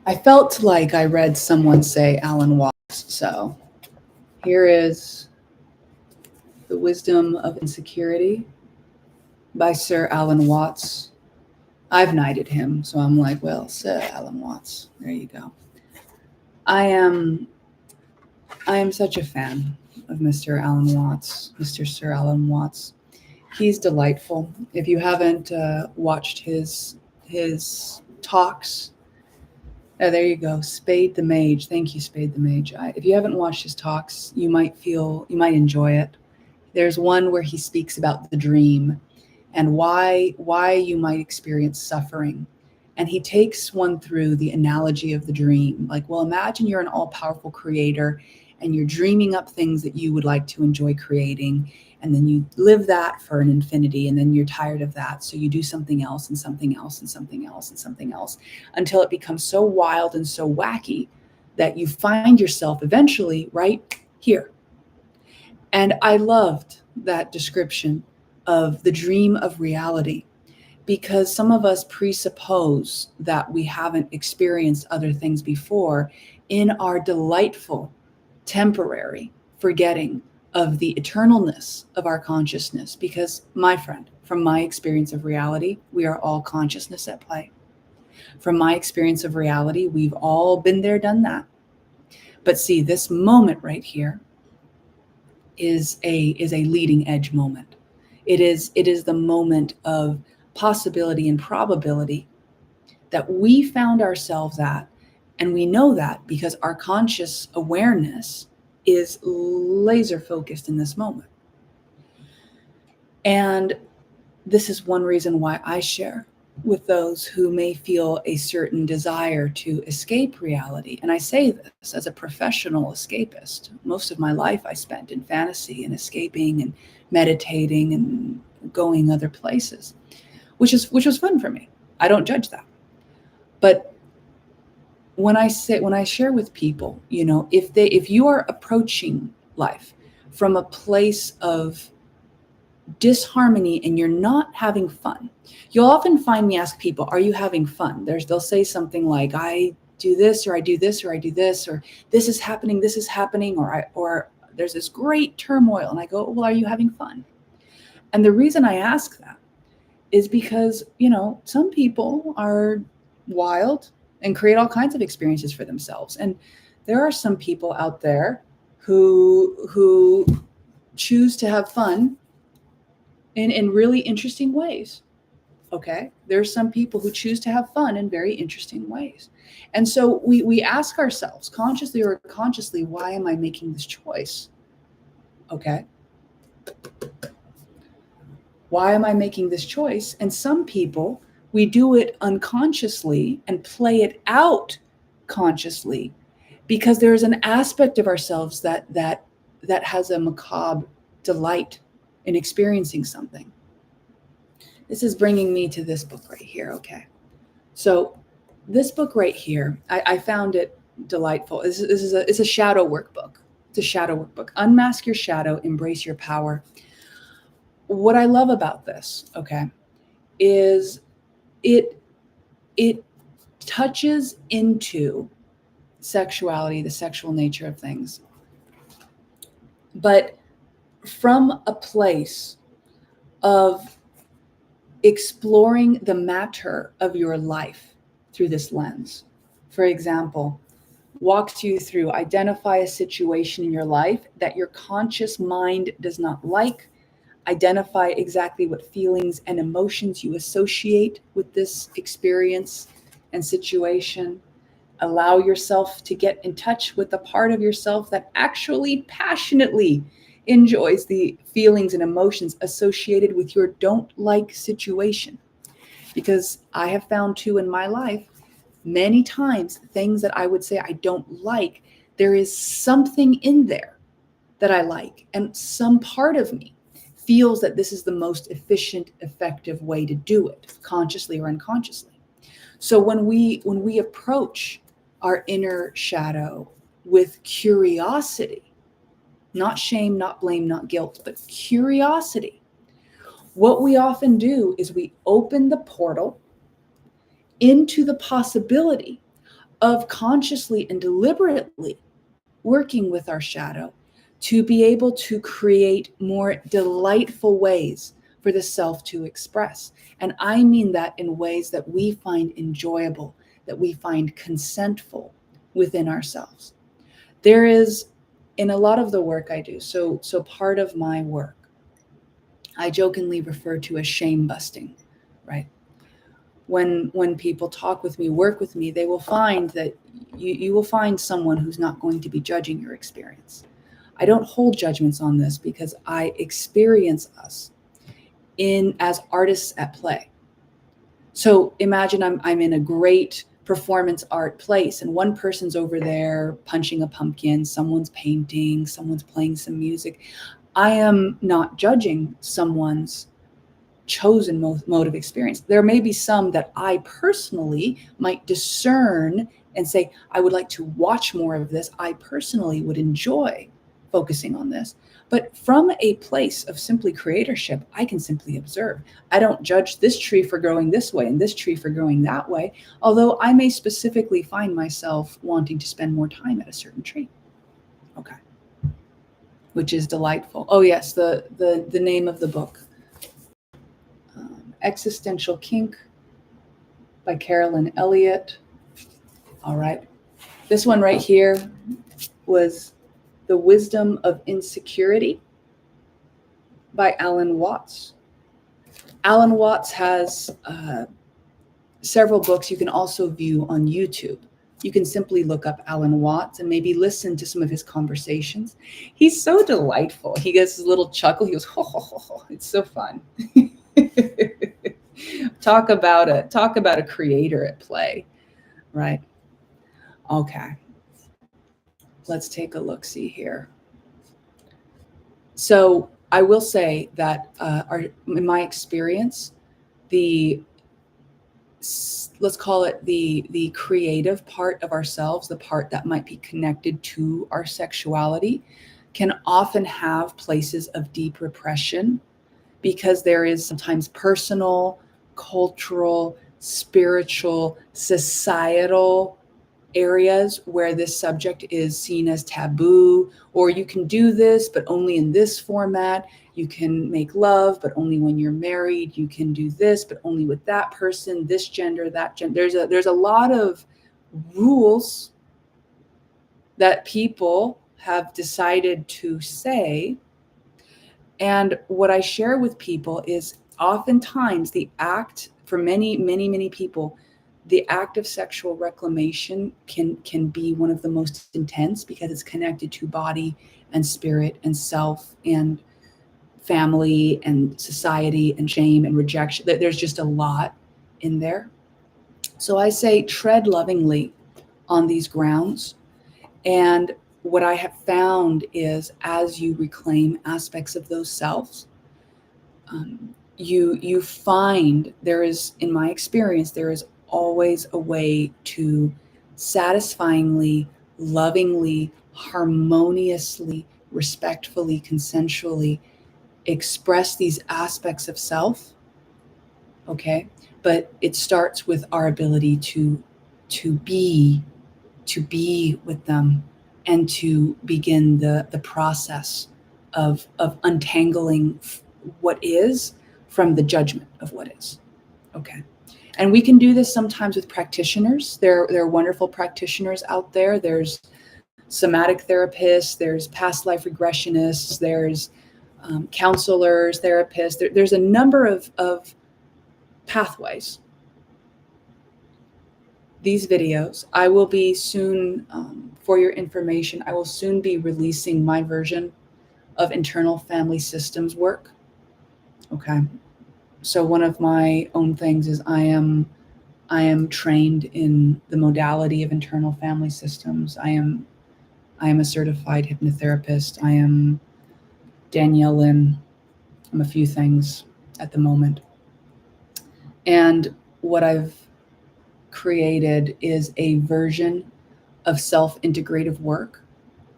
S1: I felt like I read someone say Alan Watts, so here is The Wisdom of Insecurity by Sir Alan Watts. I've knighted him, so I'm like, well, Sir Alan Watts, there you go. I am such a fan of Mr. Alan Watts, Mr. Sir Alan Watts. He's delightful. If you haven't watched his talks, oh, there you go. Spade the Mage. Thank you, Spade the Mage. If you haven't watched his talks, you might enjoy it. There's one where he speaks about the dream and why you might experience suffering. And he takes one through the analogy of the dream. Like, well, imagine you're an all-powerful creator and you're dreaming up things that you would like to enjoy creating. And then you live that for an infinity, and then you're tired of that. So you do something else and something else and something else and something else until it becomes so wild and so wacky that you find yourself eventually right here. And I loved that description of the dream of reality, because some of us presuppose that we haven't experienced other things before in our delightful, temporary forgetting of the eternalness of our consciousness. Because, my friend, from my experience of reality, we are all consciousness at play. From my experience of reality, we've all been there, done that. But see, this moment right here is a leading edge moment. It is the moment of possibility and probability that we found ourselves at. And we know that because our conscious awareness is laser focused in this moment. And this is one reason why I share with those who may feel a certain desire to escape reality. And I say this as a professional escapist. Most of my life I spent in fantasy and escaping and meditating and going other places, which was fun for me. I don't judge that. But when I share with people, if you are approaching life from a place of disharmony and you're not having fun, you'll often find me ask people, are you having fun? They'll say something like, I do this, or I do this, or I do this, or this is happening, or there's this great turmoil. And I go, well, are you having fun? And the reason I ask that is because, some people are wild and create all kinds of experiences for themselves. And there are some people out there who choose to have fun in really interesting ways. Okay. There's some people who choose to have fun in very interesting ways. And so we ask ourselves, consciously or unconsciously, why am I making this choice? Okay. Why am I making this choice? And some people, we do it unconsciously and play it out consciously because there is an aspect of ourselves that has a macabre delight in experiencing something. This is bringing me to this book right here. Okay. So this book right here, I found it delightful. It's a shadow workbook. It's a shadow workbook. Unmask your shadow, embrace your power. What I love about this, okay, is it touches into sexuality, the sexual nature of things, but from a place of exploring the matter of your life through this lens. For example, walks you through, identify a situation in your life that your conscious mind does not like. Identify exactly what feelings and emotions you associate with this experience and situation. Allow yourself to get in touch with the part of yourself that actually passionately enjoys the feelings and emotions associated with your don't like situation. Because I have found too in my life, many times, things that I would say I don't like, there is something in there that I like. And some part of me feels that this is the most efficient, effective way to do it, consciously or unconsciously. So when we approach our inner shadow with curiosity, not shame, not blame, not guilt, but curiosity, what we often do is we open the portal into the possibility of consciously and deliberately working with our shadow to be able to create more delightful ways for the self to express. And I mean that in ways that we find enjoyable, that we find consentful within ourselves. There is, in a lot of the work I do, so part of my work, I jokingly refer to as shame busting, right? When people talk with me, work with me, they will find that you will find someone who's not going to be judging your experience. I don't hold judgments on this because I experience us as artists at play. So imagine I'm in a great performance art place and one person's over there punching a pumpkin, someone's painting, someone's playing some music. I am not judging someone's chosen mode of experience. There may be some that I personally might discern and say, I would like to watch more of this. I personally would enjoy focusing on this. But from a place of simply creatorship, I can simply observe. I don't judge this tree for growing this way and this tree for growing that way, although I may specifically find myself wanting to spend more time at a certain tree. Okay. Which is delightful. Oh yes, the name of the book. Existential Kink by Carolyn Elliott. All right. This one right here was The Wisdom of Insecurity by Alan Watts. Alan Watts has several books you can also view on YouTube. You can simply look up Alan Watts and maybe listen to some of his conversations. He's so delightful. He gets his little chuckle. He goes, ho, ho, ho, ho. It's so fun. Talk about a creator at play, right? Okay. Let's take a look, see here. So I will say that in my experience, the let's call it the creative part of ourselves, the part that might be connected to our sexuality, can often have places of deep repression because there is sometimes personal, cultural, spiritual, societal areas where this subject is seen as taboo, or you can do this, but only in this format. You can make love, but only when you're married. You can do this, but only with that person, this gender, that gender. There's a lot of rules that people have decided to say. And what I share with people is oftentimes the act, for many, many, many people, the act of sexual reclamation can be one of the most intense because it's connected to body and spirit and self and family and society and shame and rejection. There's just a lot in there. So I say tread lovingly on these grounds. And what I have found is as you reclaim aspects of those selves, you find there is, in my experience, there is always a way to satisfyingly, lovingly, harmoniously, respectfully, consensually express these aspects of self. Okay, but it starts with our ability to be with them and to begin the process of untangling what is from the judgment of what is. Okay. And we can do this sometimes with practitioners. There are wonderful practitioners out there. There's somatic therapists, there's past life regressionists, there's counselors, therapists. There's a number of pathways. These videos, I will be soon, for your information, I will soon be releasing my version of internal family systems work. Okay. So one of my own things is I am trained in the modality of internal family systems. I am a certified hypnotherapist. I am Danielle Lynn. I'm a few things at the moment. And what I've created is a version of self-integrative work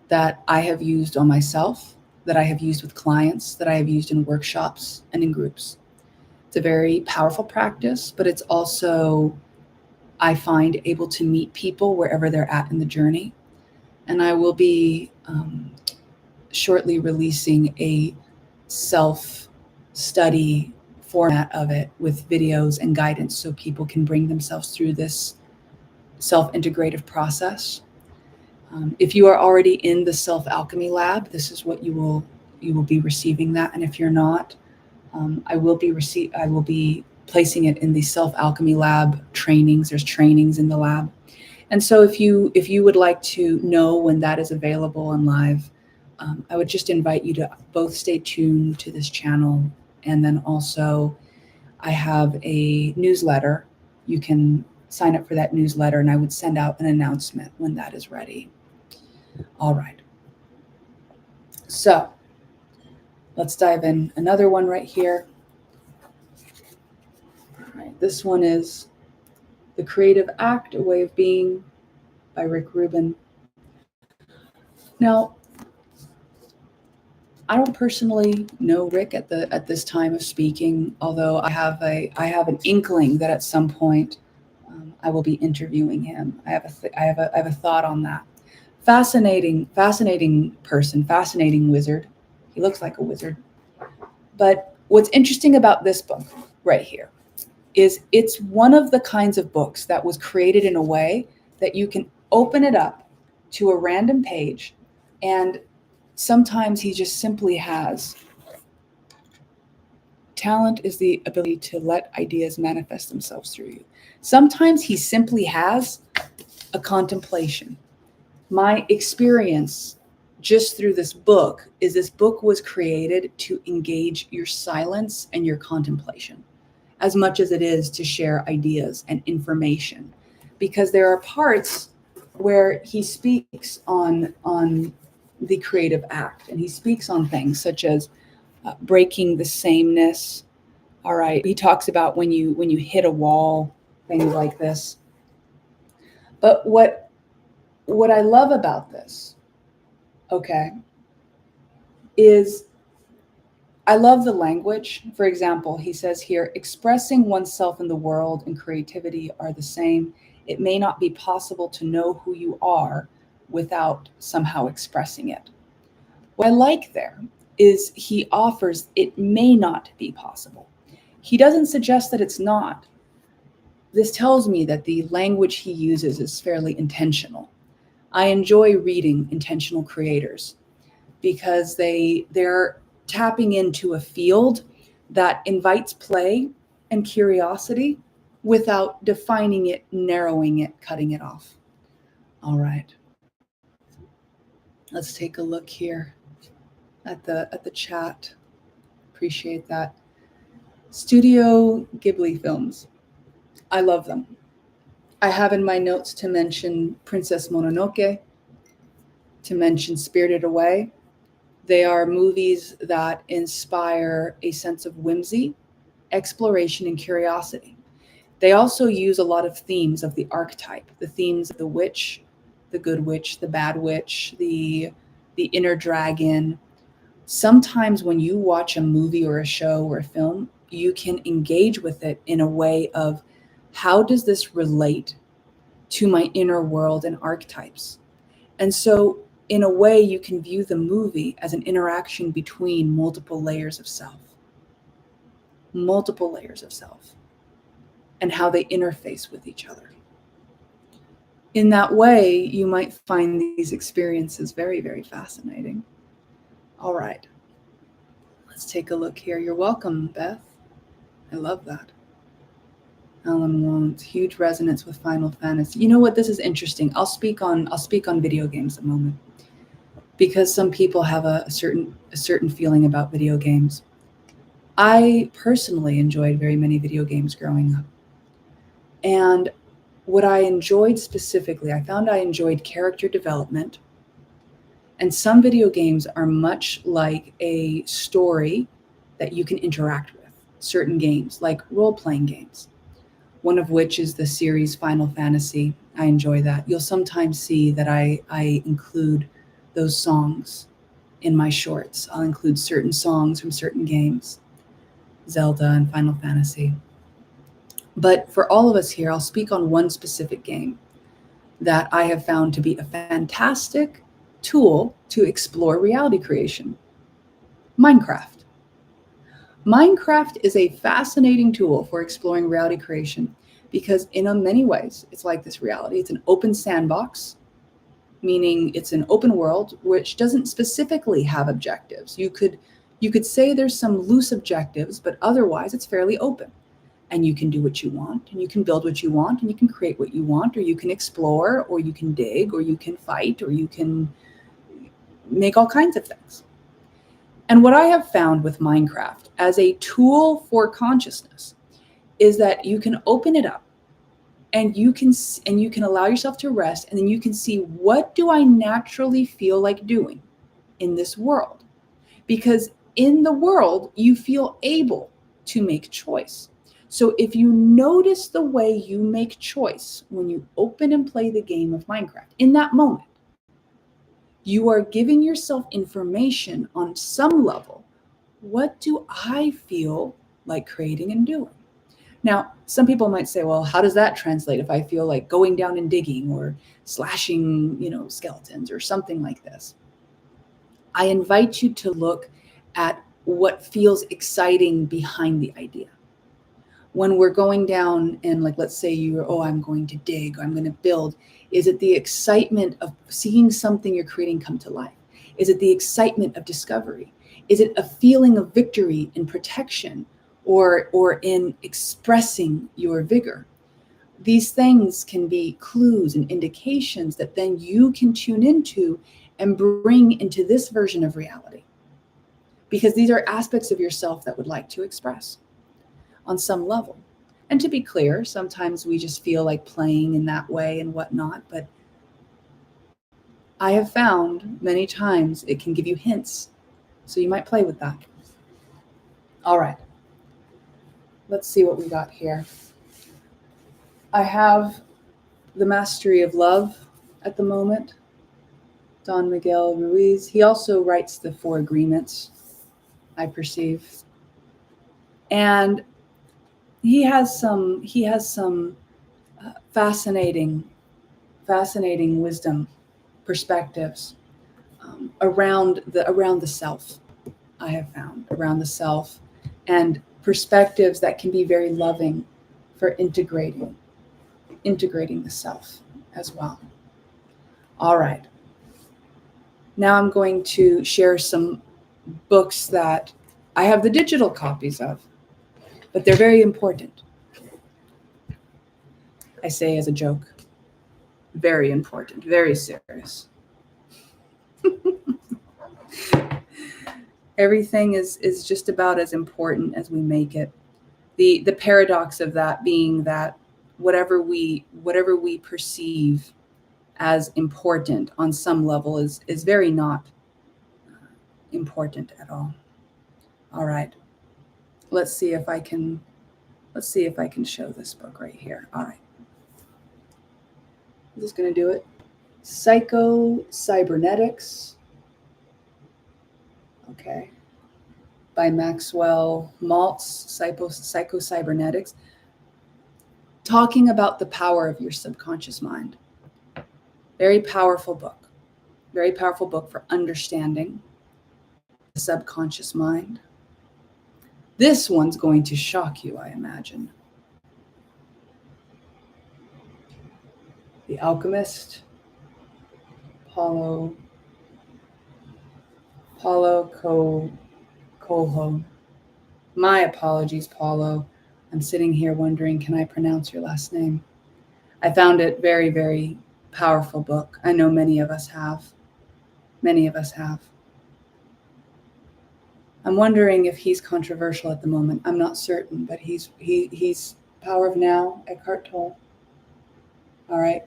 S1: that I have used on myself, that I have used with clients, that I have used in workshops and in groups. It's a very powerful practice, but it's also, I find, able to meet people wherever they're at in the journey. And I will be shortly releasing a self-study format of it with videos and guidance so people can bring themselves through this self-integrative process. If you are already in the self-alchemy lab, this is what you will be receiving that. And if you're not, I will be placing it in the self-alchemy lab trainings. There's trainings in the lab. And so if you would like to know when that is available and live, I would just invite you to both stay tuned to this channel. And then also I have a newsletter. You can sign up for that newsletter and I would send out an announcement when that is ready. All right. So let's dive in. Another one right here. All right. This one is The Creative Act, A Way of Being by Rick Rubin. Now, I don't personally know Rick at this time of speaking, although I have an inkling that at some point I will be interviewing him. I have a thought on that. Fascinating person, fascinating wizard. He looks like a wizard. But what's interesting about this book right here is it's one of the kinds of books that was created in a way that you can open it up to a random page, and sometimes he just simply has talent is the ability to let ideas manifest themselves through you. Sometimes he simply has a contemplation. My experience just through this book is this book was created to engage your silence and your contemplation. as much as it is to share ideas and information, because there are parts where he speaks on the creative act, and he speaks on things such as breaking the sameness. All right, he talks about when you hit a wall, things like this. But what I love about this, okay, is I love the language. For example, he says here, expressing oneself in the world and creativity are the same. It may not be possible to know who you are without somehow expressing it. What I like there is he offers it may not be possible. He doesn't suggest that it's not. This tells me that the language he uses is fairly intentional. I enjoy reading intentional creators because they're tapping into a field that invites play and curiosity without defining it, narrowing it, cutting it off. All right. Let's take a look here at the chat. Appreciate that. Studio Ghibli films. I love them. I have in my notes to mention Princess Mononoke, to mention Spirited Away. They are movies that inspire a sense of whimsy, exploration, and curiosity. They also use a lot of themes of the archetype, the themes of the witch, the good witch, the bad witch, the inner dragon. Sometimes when you watch a movie or a show or a film, you can engage with it in a way of, how does this relate to my inner world and archetypes? And so in a way, you can view the movie as an interaction between multiple layers of self, and how they interface with each other. In that way, you might find these experiences very, very fascinating. All right, let's take a look here. You're welcome, Beth. I love that. Alan Wong's huge resonance with Final Fantasy. You know what? This is interesting. I'll speak on video games a moment, because some people have a certain feeling about video games. I personally enjoyed very many video games growing up. And what I enjoyed specifically, I found I enjoyed character development. And some video games are much like a story that you can interact with. Certain games, like role-playing games, one of which is the series Final Fantasy. I enjoy that. You'll sometimes see that I include those songs in my shorts. I'll include certain songs from certain games, Zelda and Final Fantasy. But for all of us here, I'll speak on one specific game that I have found to be a fantastic tool to explore reality creation: Minecraft. Minecraft is a fascinating tool for exploring reality creation because in many ways, it's like this reality. It's an open sandbox, meaning it's an open world which doesn't specifically have objectives. You could say there's some loose objectives, but otherwise it's fairly open. And you can do what you want, and you can build what you want, and you can create what you want, or you can explore, or you can dig, or you can fight, or you can make all kinds of things. And what I have found with Minecraft as a tool for consciousness is that you can open it up, and you can allow yourself to rest, and then you can see, what do I naturally feel like doing in this world? Because in the world, you feel able to make choice. So if you notice the way you make choice when you open and play the game of Minecraft, in that moment, you are giving yourself information on some level. What do I feel like creating and doing? Now, some people might say, well, how does that translate if I feel like going down and digging or slashing, skeletons or something like this? I invite you to look at what feels exciting behind the idea. When we're going down and, like, let's say I'm going to dig, or I'm going to build, is it the excitement of seeing something you're creating come to life? Is it the excitement of discovery? Is it a feeling of victory and protection, or in expressing your vigor? These things can be clues and indications that then you can tune into and bring into this version of reality, because these are aspects of yourself that would like to express. on some level. And to be clear, sometimes we just feel like playing in that way and whatnot, but I have found many times it can give you hints. So you might play with that. All right. Let's see what we got here. I have the Mastery of Love at the moment. Don Miguel Ruiz. He also writes the Four Agreements, I perceive. And he has some fascinating wisdom perspectives around the self. I have found around the self, and perspectives that can be very loving for integrating the self as well. All right. Now I'm going to share some books that I have the digital copies of, but they're very important. I say as a joke. Very important, very serious. Everything is just about as important as we make it. The paradox of that being that whatever we perceive as important on some level is very not important at all. All right. Let's see if I can show this book right here. All right. I'm just going to do it. Psycho-Cybernetics. Okay. By Maxwell Maltz, Psycho-Cybernetics. Talking about the power of your subconscious mind. Very powerful book. Very powerful book for understanding the subconscious mind. This one's going to shock you, I imagine. The Alchemist. Paulo Coelho. My apologies, Paulo. I'm sitting here wondering, can I pronounce your last name? I found it very, very powerful book. I know many of us have. Many of us have. I'm wondering if he's controversial at the moment. I'm not certain, but he's Power of Now, Eckhart Tolle. All right.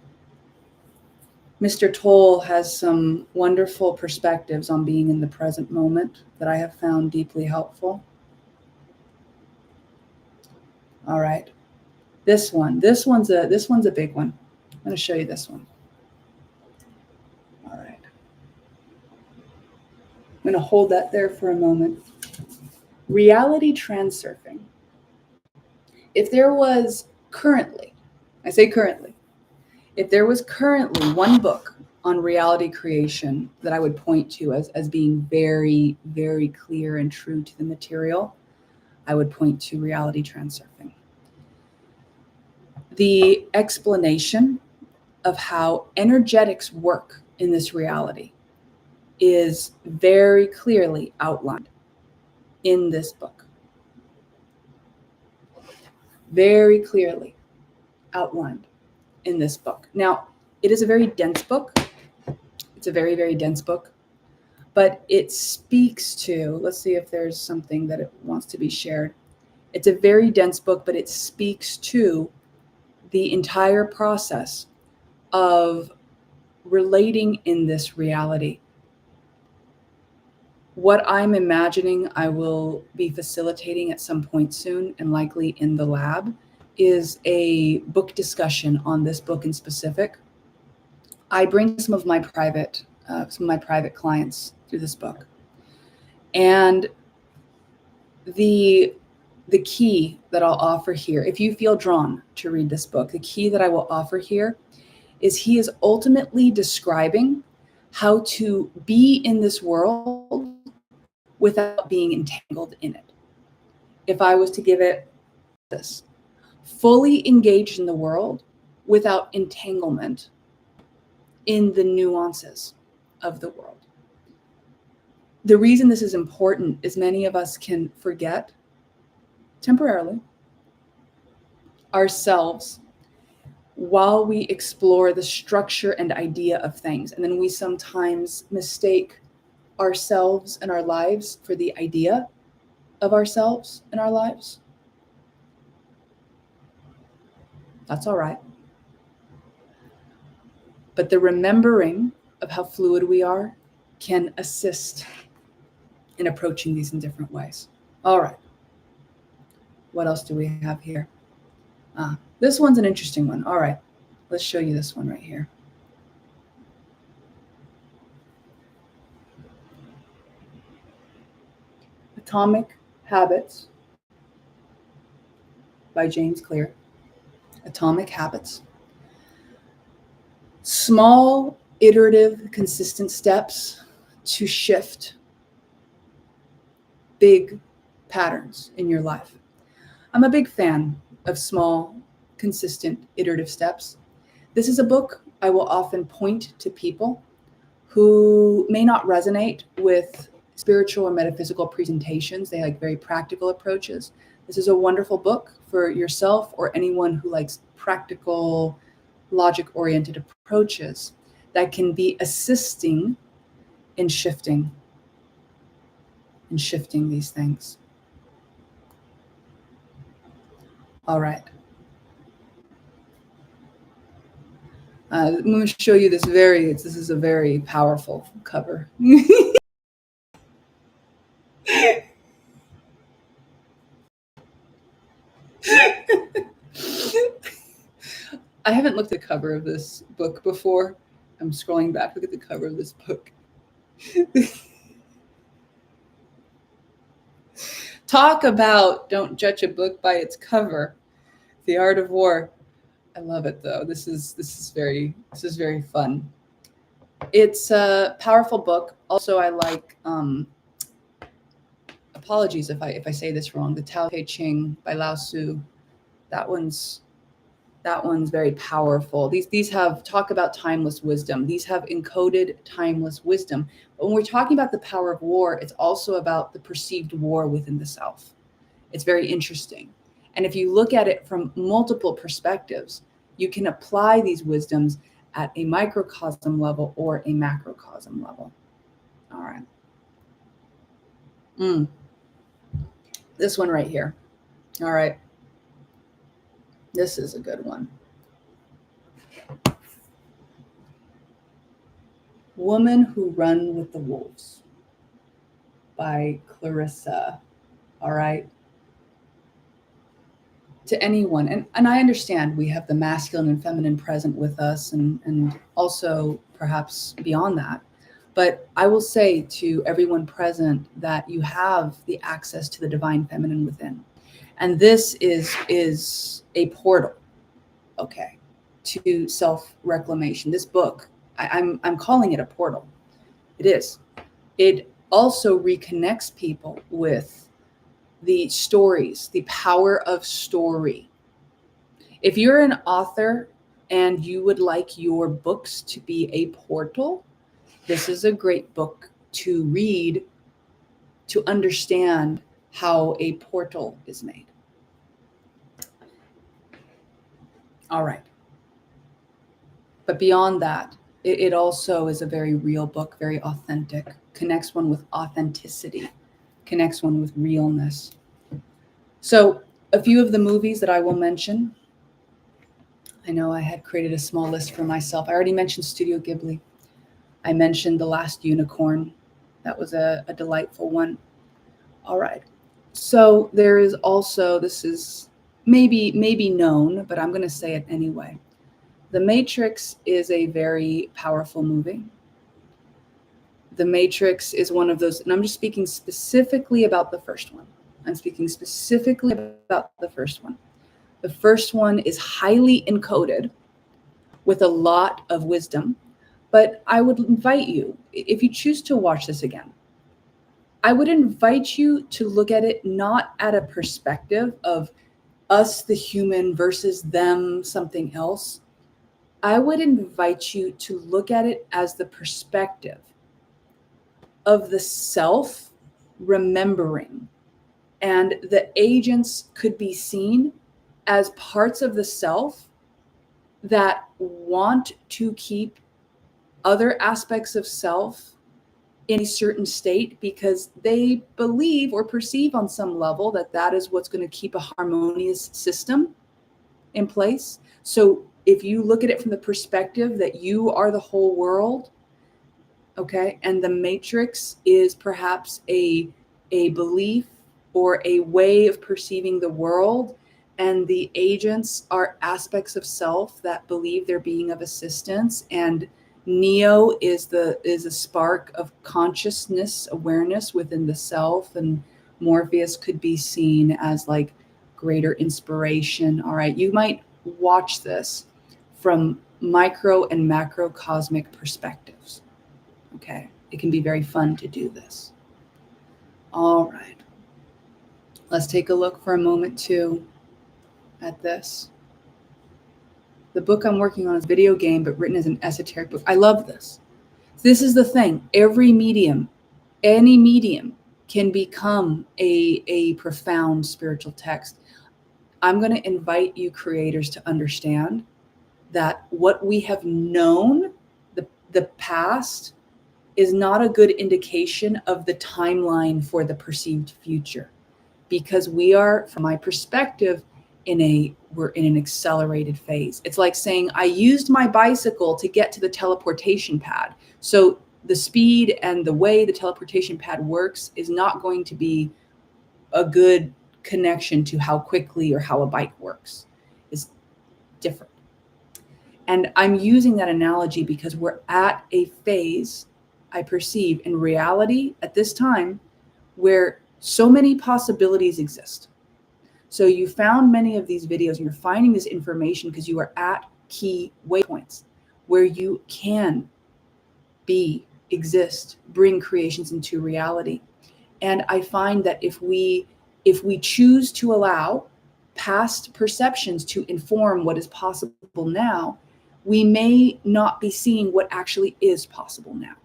S1: Mr. Tolle has some wonderful perspectives on being in the present moment that I have found deeply helpful. All right. This one's a big one. I'm going to show you this one. All right. I'm going to hold that there for a moment. Reality Transurfing. If there was currently, I say currently, if there was currently one book on reality creation that I would point to as being very, very clear and true to the material, I would point to Reality Transurfing. The explanation of how energetics work in this reality is very clearly outlined in this book. Very clearly outlined in this book. Now, it is a very dense book. It's a very, very dense book, but it speaks to, let's see if there's something that it wants to be shared. It's a very dense book, but it speaks to the entire process of relating in this reality. What I'm imagining I will be facilitating at some point soon, and likely in the lab, is a book discussion on this book in specific. I bring some of my private clients through this book, and the key that I'll offer here, if you feel drawn to read this book, the key that I will offer here is he is ultimately describing how to be in this world without being entangled in it. If I was to give it this, fully engaged in the world without entanglement in the nuances of the world. The reason this is important is many of us can forget temporarily ourselves while we explore the structure and idea of things. And then we sometimes mistake ourselves and our lives for the idea of ourselves and our lives. That's all right. But the remembering of how fluid we are can assist in approaching these in different ways. All right. What else do we have here? This one's an interesting one. All right. Let's show you this one right here. Atomic Habits by James Clear. Atomic Habits. Small, iterative, consistent steps to shift big patterns in your life. I'm a big fan of small, consistent, iterative steps. This is a book I will often point to people who may not resonate with spiritual or metaphysical presentations. They like very practical approaches. This is a wonderful book for yourself or anyone who likes practical, logic-oriented approaches that can be assisting in shifting these things. All right. I'm going to show you this this is a very powerful cover. I haven't looked at the cover of this book before. I'm scrolling back, look at the cover of this book. Talk about don't judge a book by its cover. The Art of War. I love it though. This is very fun. It's a powerful book. Also, I like apologies if I say this wrong. The Tao Te Ching by Lao Tzu. That one's very powerful. These have talk about timeless wisdom. These have encoded timeless wisdom. But when we're talking about the power of war, it's also about the perceived war within the self. It's very interesting. And if you look at it from multiple perspectives, you can apply these wisdoms at a microcosm level or a macrocosm level. All right. This one right here. All right. This is a good one. Woman Who Run with the Wolves by Clarissa. All right. To anyone, and I understand we have the masculine and feminine present with us and also perhaps beyond that. But I will say to everyone present that you have the access to the divine feminine within. And this is a portal, okay, to self-reclamation. This book, I'm calling it a portal. It is. It also reconnects people with the stories, the power of story. If you're an author and you would like your books to be a portal, this is a great book to read to understand how a portal is made. All right. But beyond that, it also is a very real book, very authentic, connects one with authenticity, connects one with realness. So a few of the movies that I will mention. I know I had created a small list for myself. I already mentioned Studio Ghibli. I mentioned The Last Unicorn. That was a delightful one. All right. So there is also, this is maybe known, but I'm going to say it anyway. The Matrix is a very powerful movie. The Matrix is one of those, and I'm just speaking specifically about the first one. I'm speaking specifically about the first one. The first one is highly encoded with a lot of wisdom, but I would invite you, if you choose to watch this again, I would invite you to look at it not at a perspective of us, the human, versus them, something else. I would invite you to look at it as the perspective of the self remembering, and the agents could be seen as parts of the self that want to keep other aspects of self in a certain state because they believe or perceive on some level that that is what's going to keep a harmonious system. in place. So if you look at it from the perspective that you are the whole world, okay, and the matrix is perhaps a belief or a way of perceiving the world, and the agents are aspects of self that believe they're being of assistance, and Neo is a spark of consciousness awareness within the self, and Morpheus could be seen as like greater inspiration. All right, you might watch this from micro and macro cosmic perspectives. Okay, it can be very fun to do this. All right, let's take a look for a moment too at this. The book I'm working on is a video game, but written as an esoteric book. I love this. This is the thing. Every medium, any medium can become a profound spiritual text. I'm going to invite you creators to understand that what we have known, the past, is not a good indication of the timeline for the perceived future, because we are, from my perspective, we're in an accelerated phase. It's like saying I used my bicycle to get to the teleportation pad. So the speed and the way the teleportation pad works is not going to be a good connection to how quickly or how a bike works. It's different. And I'm using that analogy because we're at a phase, I perceive in reality at this time, where so many possibilities exist. So you found many of these videos and you're finding this information because you are at key waypoints where you can be, exist, bring creations into reality. And I find that if we choose to allow past perceptions to inform what is possible now, we may not be seeing what actually is possible now.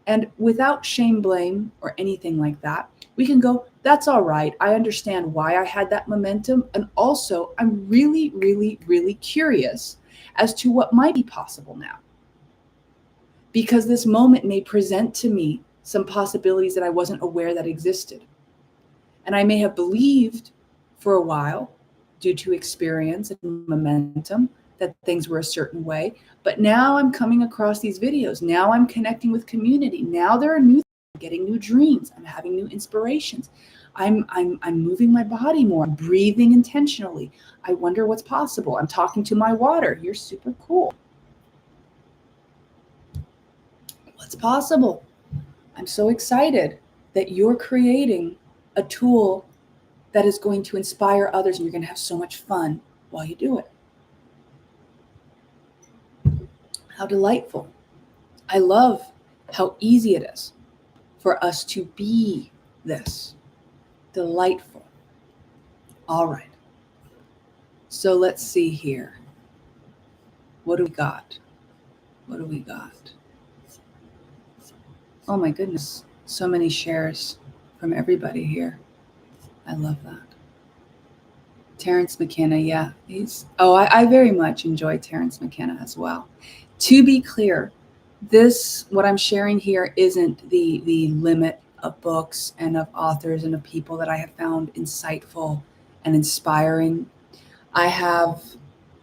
S1: And without shame, blame, or anything like that, we can go, that's all right. I understand why I had that momentum. And also, I'm really, really, really curious as to what might be possible now. Because this moment may present to me some possibilities that I wasn't aware that existed. And I may have believed for a while, due to experience and momentum, that things were a certain way. But now I'm coming across these videos. Now I'm connecting with community. Now there are new things. I'm getting new dreams. I'm having new inspirations. I'm moving my body more. I'm breathing intentionally. I wonder what's possible. I'm talking to my water. You're super cool. What's possible? I'm so excited that you're creating a tool that is going to inspire others, and you're going to have so much fun while you do it. How delightful. I love how easy it is for us to be this. Delightful. All right. So let's see here. What do we got? What do we got? Oh my goodness. So many shares from everybody here. I love that. Terrence McKenna, yeah. I very much enjoy Terrence McKenna as well. To be clear, what I'm sharing here isn't the limit of books and of authors and of people that I have found insightful and inspiring. I have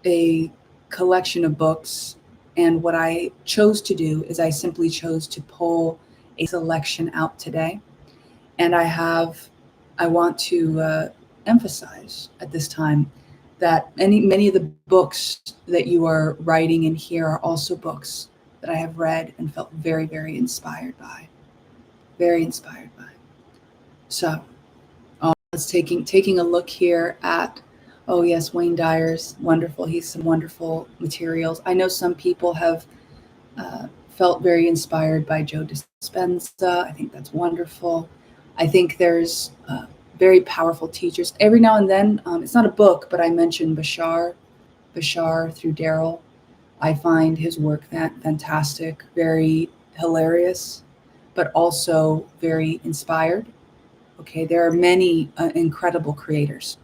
S1: a collection of books, and what I chose to do is I simply chose to pull a selection out today. And I want to emphasize at this time that many of the books that you are writing in here are also books that I have read and felt very, very inspired by. Very inspired by. So let's taking a look here at, oh yes, Wayne Dyer's wonderful. He's some wonderful materials. I know some people have felt very inspired by Joe Dispenza. I think that's wonderful. I think there's very powerful teachers. Every now and then, it's not a book, but I mentioned Bashar through Daryl. I find his work fantastic, very hilarious, but also very inspired. Okay, there are many incredible creators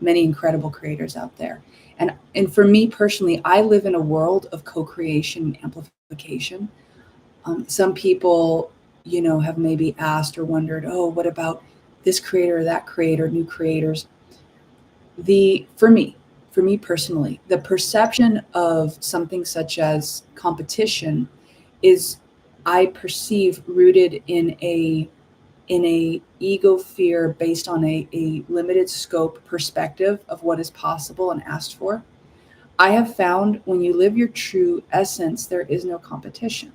S1: out there. And for me personally, I live in a world of co-creation and amplification. Some people, have maybe asked or wondered, oh, what about this creator or that creator, new creators? For me, for me personally, the perception of something such as competition is, I perceive, rooted in a ego fear based on a limited scope perspective of what is possible and asked for. I have found when you live your true essence, there is no competition.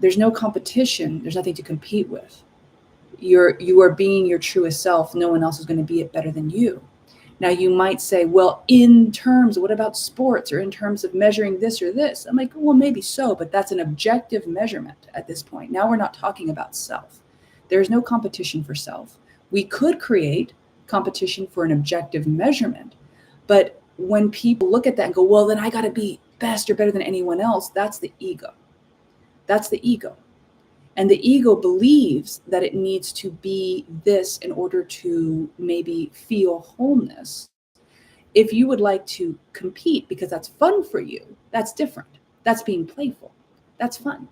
S1: There's no competition. There's nothing to compete with. You are being your truest self. No one else is going to be it better than you. Now you might say, well, in terms, what about sports, or in terms of measuring this or this? I'm like, well, maybe so, but that's an objective measurement at this point. Now we're not talking about self. There's no competition for self. We could create competition for an objective measurement, but when people look at that and go, well, then I got to be best or better than anyone else, that's the ego. That's the ego. And the ego believes that it needs to be this in order to maybe feel wholeness. If you would like to compete because that's fun for you, that's different. That's being playful. That's fun.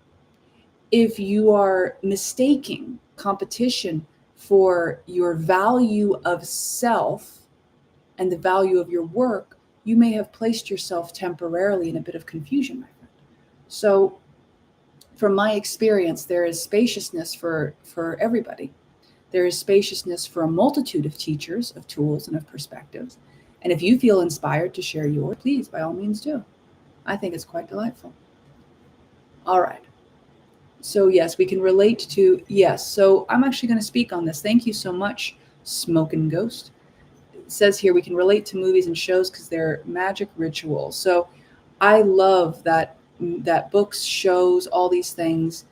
S1: If you are mistaking competition for your value of self and the value of your work, you may have placed yourself temporarily in a bit of confusion, my friend. So from my experience, there is spaciousness for everybody. There is spaciousness for a multitude of teachers, of tools, and of perspectives. And if you feel inspired to share yours, please, by all means do. I think it's quite delightful. All right. So yes, we can relate to, yes. So I'm actually going to speak on this. Thank you so much, Smokin' Ghost. It says here we can relate to movies and shows because they're magic rituals. So I love that books, shows, all these things,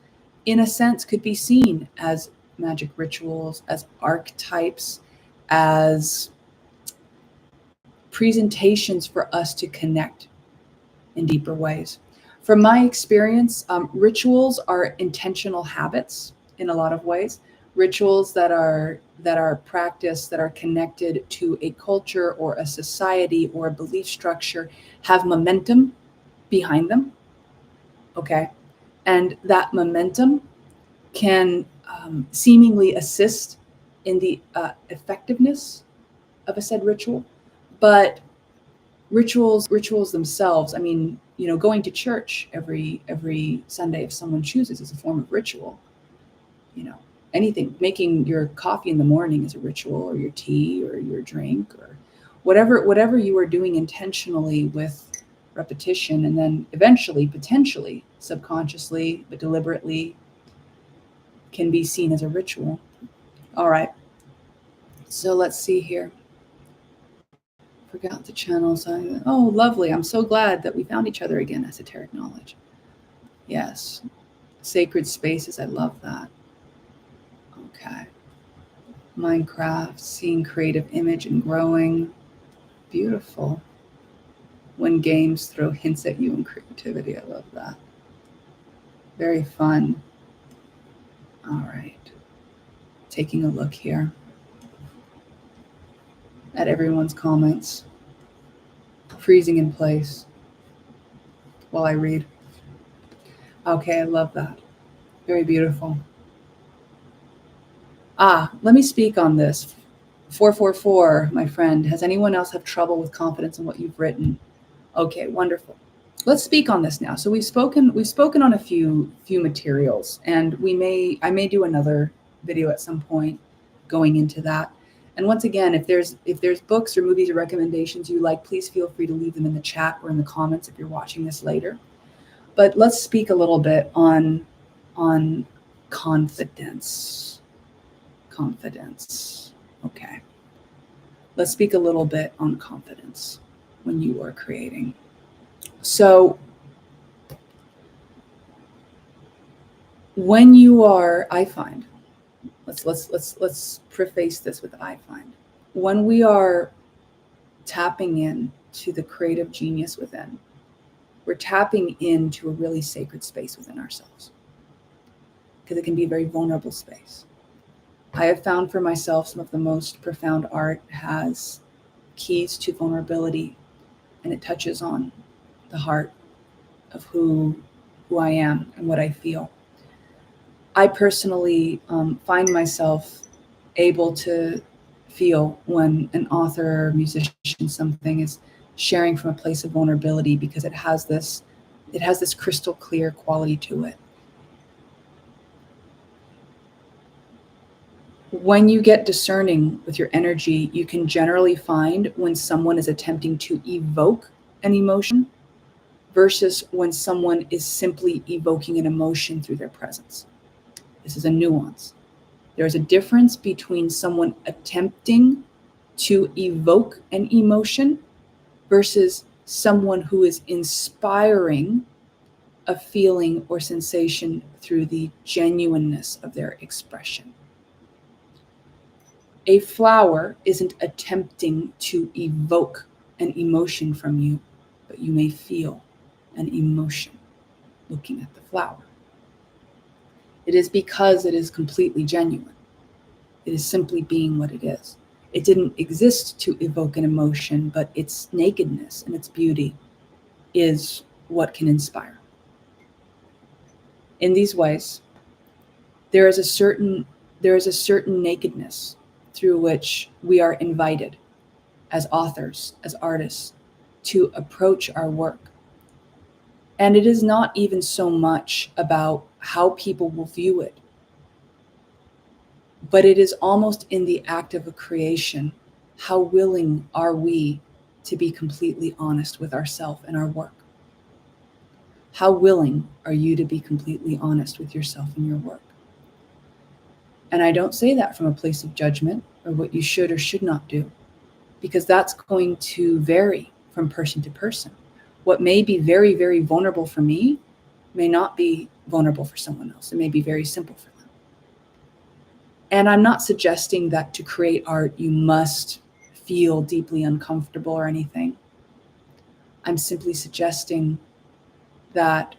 S1: in a sense, could be seen as magic rituals, as archetypes, as presentations for us to connect in deeper ways. From my experience, rituals are intentional habits in a lot of ways. Rituals that are practiced, that are connected to a culture or a society or a belief structure, have momentum behind them. Okay. And that momentum can seemingly assist in the effectiveness of a said ritual. But rituals themselves, I mean, going to church every Sunday, if someone chooses, is a form of ritual. Anything, making your coffee in the morning is a ritual, or your tea, or your drink, or whatever you are doing intentionally with repetition, and then eventually, potentially, subconsciously, but deliberately, can be seen as a ritual. All right. So let's see here. Forgot the channels. Oh, lovely. I'm so glad that we found each other again. Esoteric knowledge. Yes. Sacred spaces. I love that. Okay. Minecraft, seeing creative image and growing. Beautiful. When games throw hints at you and creativity. I love that. Very fun. All right. Taking a look here at everyone's comments. Freezing in place while I read. Okay, I love that. Very beautiful. Let me speak on this. 444, my friend. Has anyone else have trouble with confidence in what you've written? Okay, wonderful. Let's speak on this now. So we've spoken on a few materials, and I may do another video at some point going into that. And once again, if there's books or movies or recommendations you like, please feel free to leave them in the chat or in the comments if you're watching this later. But let's speak a little bit on confidence. Confidence. Okay. Let's speak a little bit on confidence when you are creating. So when you are, I find, let's preface this with I find, when we are tapping in to the creative genius within, we're tapping into a really sacred space within ourselves, because it can be a very vulnerable space. I have found for myself some of the most profound art has keys to vulnerability, and it touches on the heart of who I am and what I feel. I personally find myself able to feel when an author, musician, something is sharing from a place of vulnerability, because it has this crystal clear quality to it. When you get discerning with your energy, you can generally find when someone is attempting to evoke an emotion versus when someone is simply evoking an emotion through their presence. This is a nuance. There's a difference between someone attempting to evoke an emotion versus someone who is inspiring a feeling or sensation through the genuineness of their expression. A flower isn't attempting to evoke an emotion from you, but you may feel an emotion looking at the flower. It is because it is completely genuine. It is simply being what it is. It didn't exist to evoke an emotion, but its nakedness and its beauty is what can inspire. In these ways, there is a certain nakedness through which we are invited as authors, as artists, to approach our work. And it is not even so much about how people will view it, but it is almost in the act of a creation. How willing are we to be completely honest with ourselves and our work? How willing are you to be completely honest with yourself and your work? And I don't say that from a place of judgment or what you should or should not do, because that's going to vary from person to person. What may be very, very vulnerable for me may not be vulnerable for someone else. It may be very simple for them. And I'm not suggesting that to create art, you must feel deeply uncomfortable or anything. I'm simply suggesting that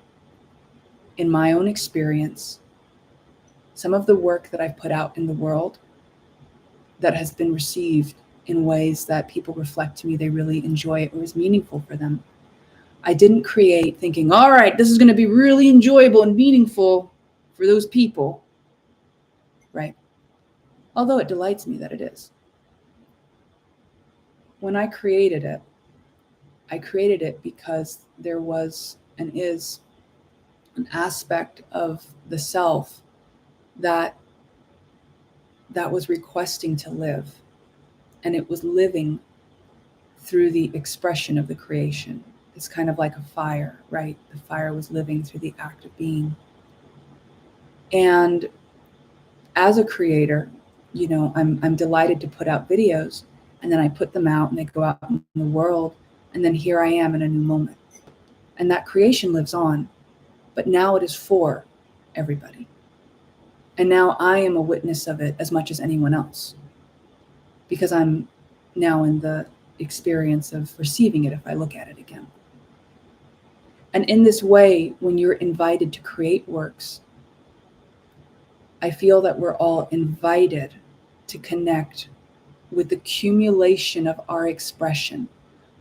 S1: in my own experience, some of the work that I've put out in the world that has been received in ways that people reflect to me they really enjoy it or is meaningful for them, I didn't create thinking, all right, this is going to be really enjoyable and meaningful for those people, right? Although it delights me that it is. When I created it because there was and is an aspect of the self that was requesting to live, and it was living through the expression of the creation. It's kind of like a fire, right? The fire was living through the act of being. And as a creator, I'm delighted to put out videos, and then I put them out and they go out in the world, and then here I am in a new moment. And that creation lives on, but now it is for everybody. And now I am a witness of it as much as anyone else, because I'm now in the experience of receiving it if I look at it again. And in this way, when you're invited to create works, I feel that we're all invited to connect with the accumulation of our expression.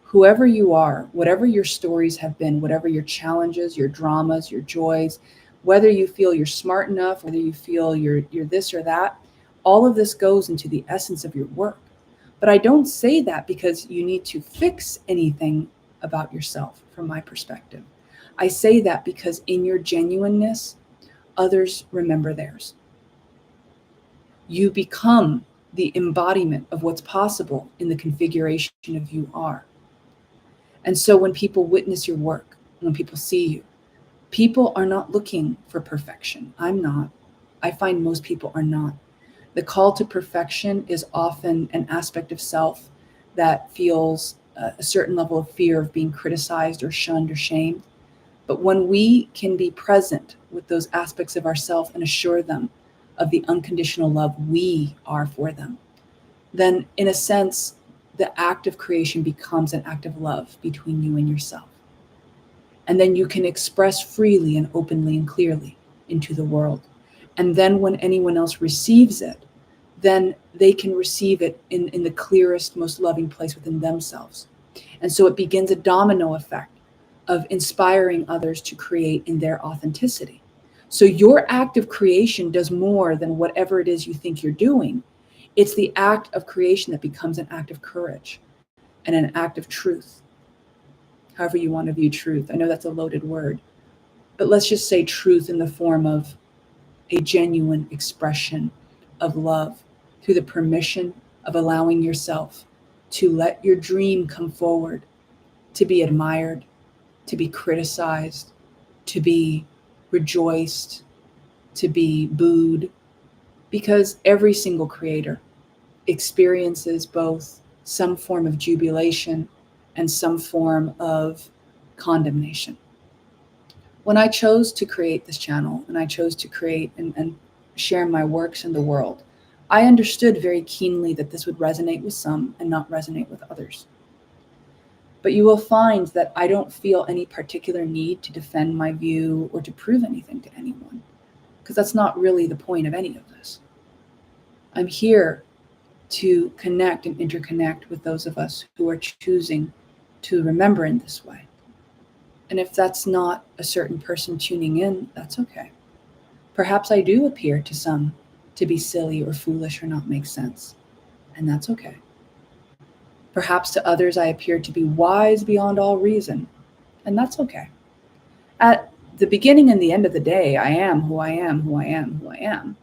S1: Whoever you are, whatever your stories have been, whatever your challenges, your dramas, your joys, whether you feel you're smart enough, whether you feel you're this or that, all of this goes into the essence of your work. But I don't say that because you need to fix anything about yourself from my perspective. I say that because in your genuineness, others remember theirs. You become the embodiment of what's possible in the configuration of you are. And so when people witness your work, when people see you, people are not looking for perfection. I'm not. I find most people are not. The call to perfection is often an aspect of self that feels a certain level of fear of being criticized or shunned or shamed. But when we can be present with those aspects of ourself and assure them of the unconditional love we are for them, then in a sense, the act of creation becomes an act of love between you and yourself. And then you can express freely and openly and clearly into the world. And then when anyone else receives it, then they can receive it in the clearest, most loving place within themselves. And so it begins a domino effect of inspiring others to create in their authenticity. So your act of creation does more than whatever it is you think you're doing. It's the act of creation that becomes an act of courage and an act of truth. However you want to view truth. I know that's a loaded word, but let's just say truth in the form of a genuine expression of love through the permission of allowing yourself to let your dream come forward, to be admired, to be criticized, to be rejoiced, to be booed, because every single creator experiences both some form of jubilation and some form of condemnation. When I chose to create this channel and I chose to create and share my works in the world, I understood very keenly that this would resonate with some and not resonate with others. But you will find that I don't feel any particular need to defend my view or to prove anything to anyone, because that's not really the point of any of this. I'm here to connect and interconnect with those of us who are choosing to remember in this way. And if that's not a certain person tuning in, that's okay. Perhaps I do appear to some to be silly or foolish or not make sense, and that's okay. Perhaps to others I appear to be wise beyond all reason, and that's okay. At the beginning and the end of the day, I am who I am, who I am, who I am.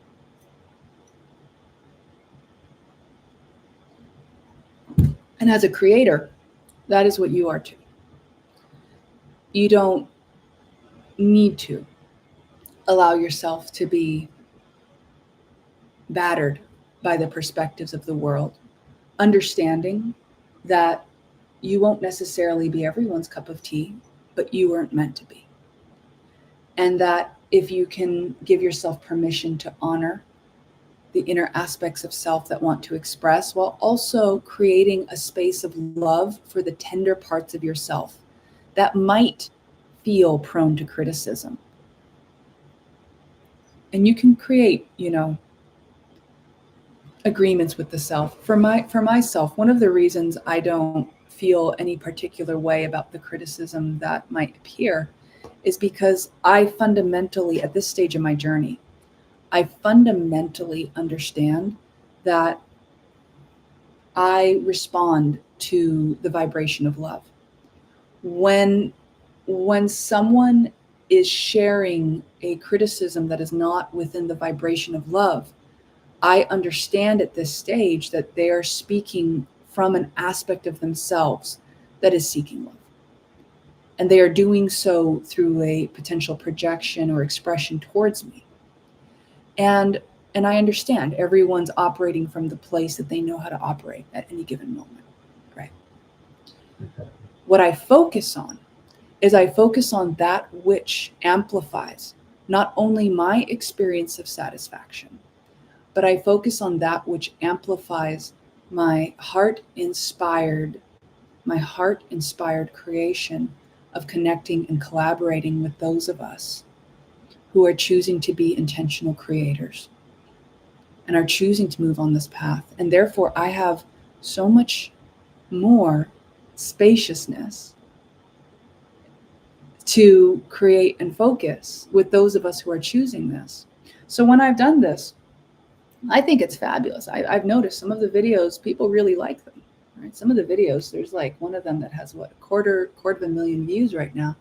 S1: And as a creator, that is what you are too. You don't need to allow yourself to be battered by the perspectives of the world, understanding that you won't necessarily be everyone's cup of tea, but you weren't meant to be. And that if you can give yourself permission to honor the inner aspects of self that want to express, while also creating a space of love for the tender parts of yourself that might feel prone to criticism. And you can create, agreements with the self. For myself, one of the reasons I don't feel any particular way about the criticism that might appear is because I fundamentally, at this stage of my journey, I fundamentally understand that I respond to the vibration of love. When someone is sharing a criticism that is not within the vibration of love, I understand at this stage that they are speaking from an aspect of themselves that is seeking love. And they are doing so through a potential projection or expression towards me. And I understand everyone's operating from the place that they know how to operate at any given moment, right? What I focus on is I focus on that which amplifies not only my experience of satisfaction, but I focus on that which amplifies my heart-inspired creation of connecting and collaborating with those of us who are choosing to be intentional creators and are choosing to move on this path. And therefore, I have so much more spaciousness to create and focus with those of us who are choosing this. So when I've done this, I think it's fabulous. I've noticed some of the videos, people really like them. Right? Some of the videos, there's like one of them that has a quarter of a million views right now.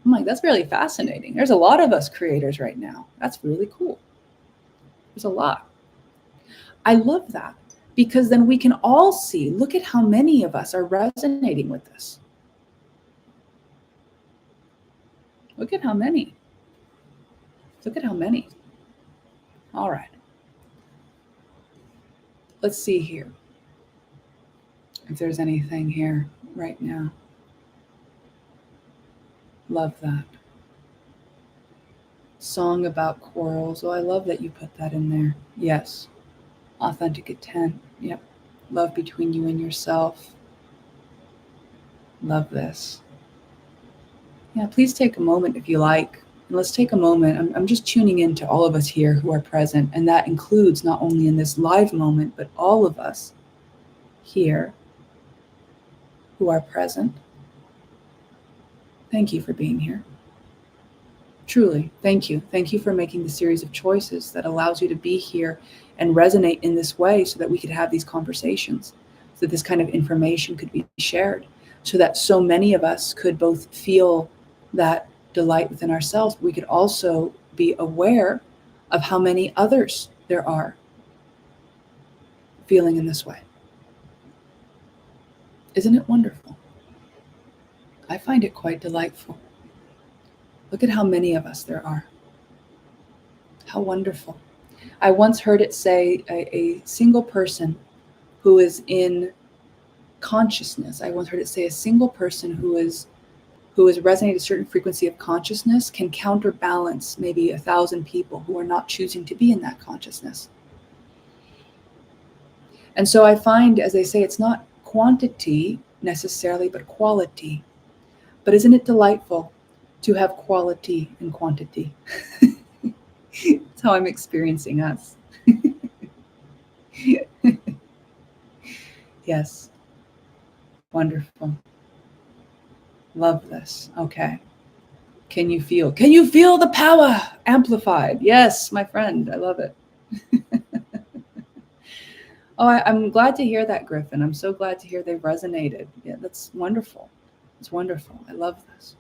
S1: I'm like, that's really fascinating. There's a lot of us creators right now. That's really cool. There's a lot. I love that because then we can all see, look at how many of us are resonating with this. Look at how many. Look at how many. All right. Let's see here if there's anything here right now. Love that. Song about quarrels. Oh, I love that you put that in there. Yes. Authentic intent. Yep. Love between you and yourself. Love this. Yeah, please take a moment if you like. And let's take a moment. I'm just tuning in to all of us here who are present. And that includes not only in this live moment, but all of us here who are present. Thank you for being here. Truly, thank you. Thank you for making the series of choices that allows you to be here and resonate in this way so that we could have these conversations, so that this kind of information could be shared, so that so many of us could both feel that delight within ourselves, but we could also be aware of how many others there are feeling in this way. Isn't it wonderful? I find it quite delightful. Look at how many of us there are. How wonderful. I once heard it say a single person who is in consciousness. I once heard it say a single person who is resonating a certain frequency of consciousness can counterbalance maybe 1,000 people who are not choosing to be in that consciousness. And so I find, as they say, it's not quantity necessarily, but quality. But isn't it delightful to have quality and quantity? That's how I'm experiencing us. Yes. Wonderful. Love this. Okay. Can you feel the power amplified? Yes, my friend. I love it. Oh, I'm glad to hear that, Griffin. I'm so glad to hear they resonated. Yeah, that's wonderful. It's wonderful. I love this.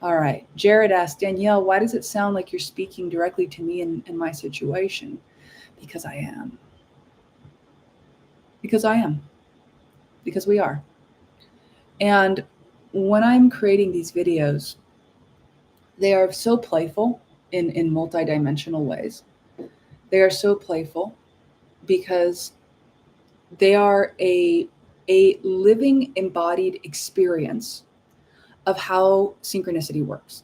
S1: All right. Jared asked, Danielle, why does it sound like you're speaking directly to me in my situation? Because I am. Because I am. Because we are. And when I'm creating these videos, they are so playful in multidimensional ways. They are so playful because they are a living embodied experience of how synchronicity works.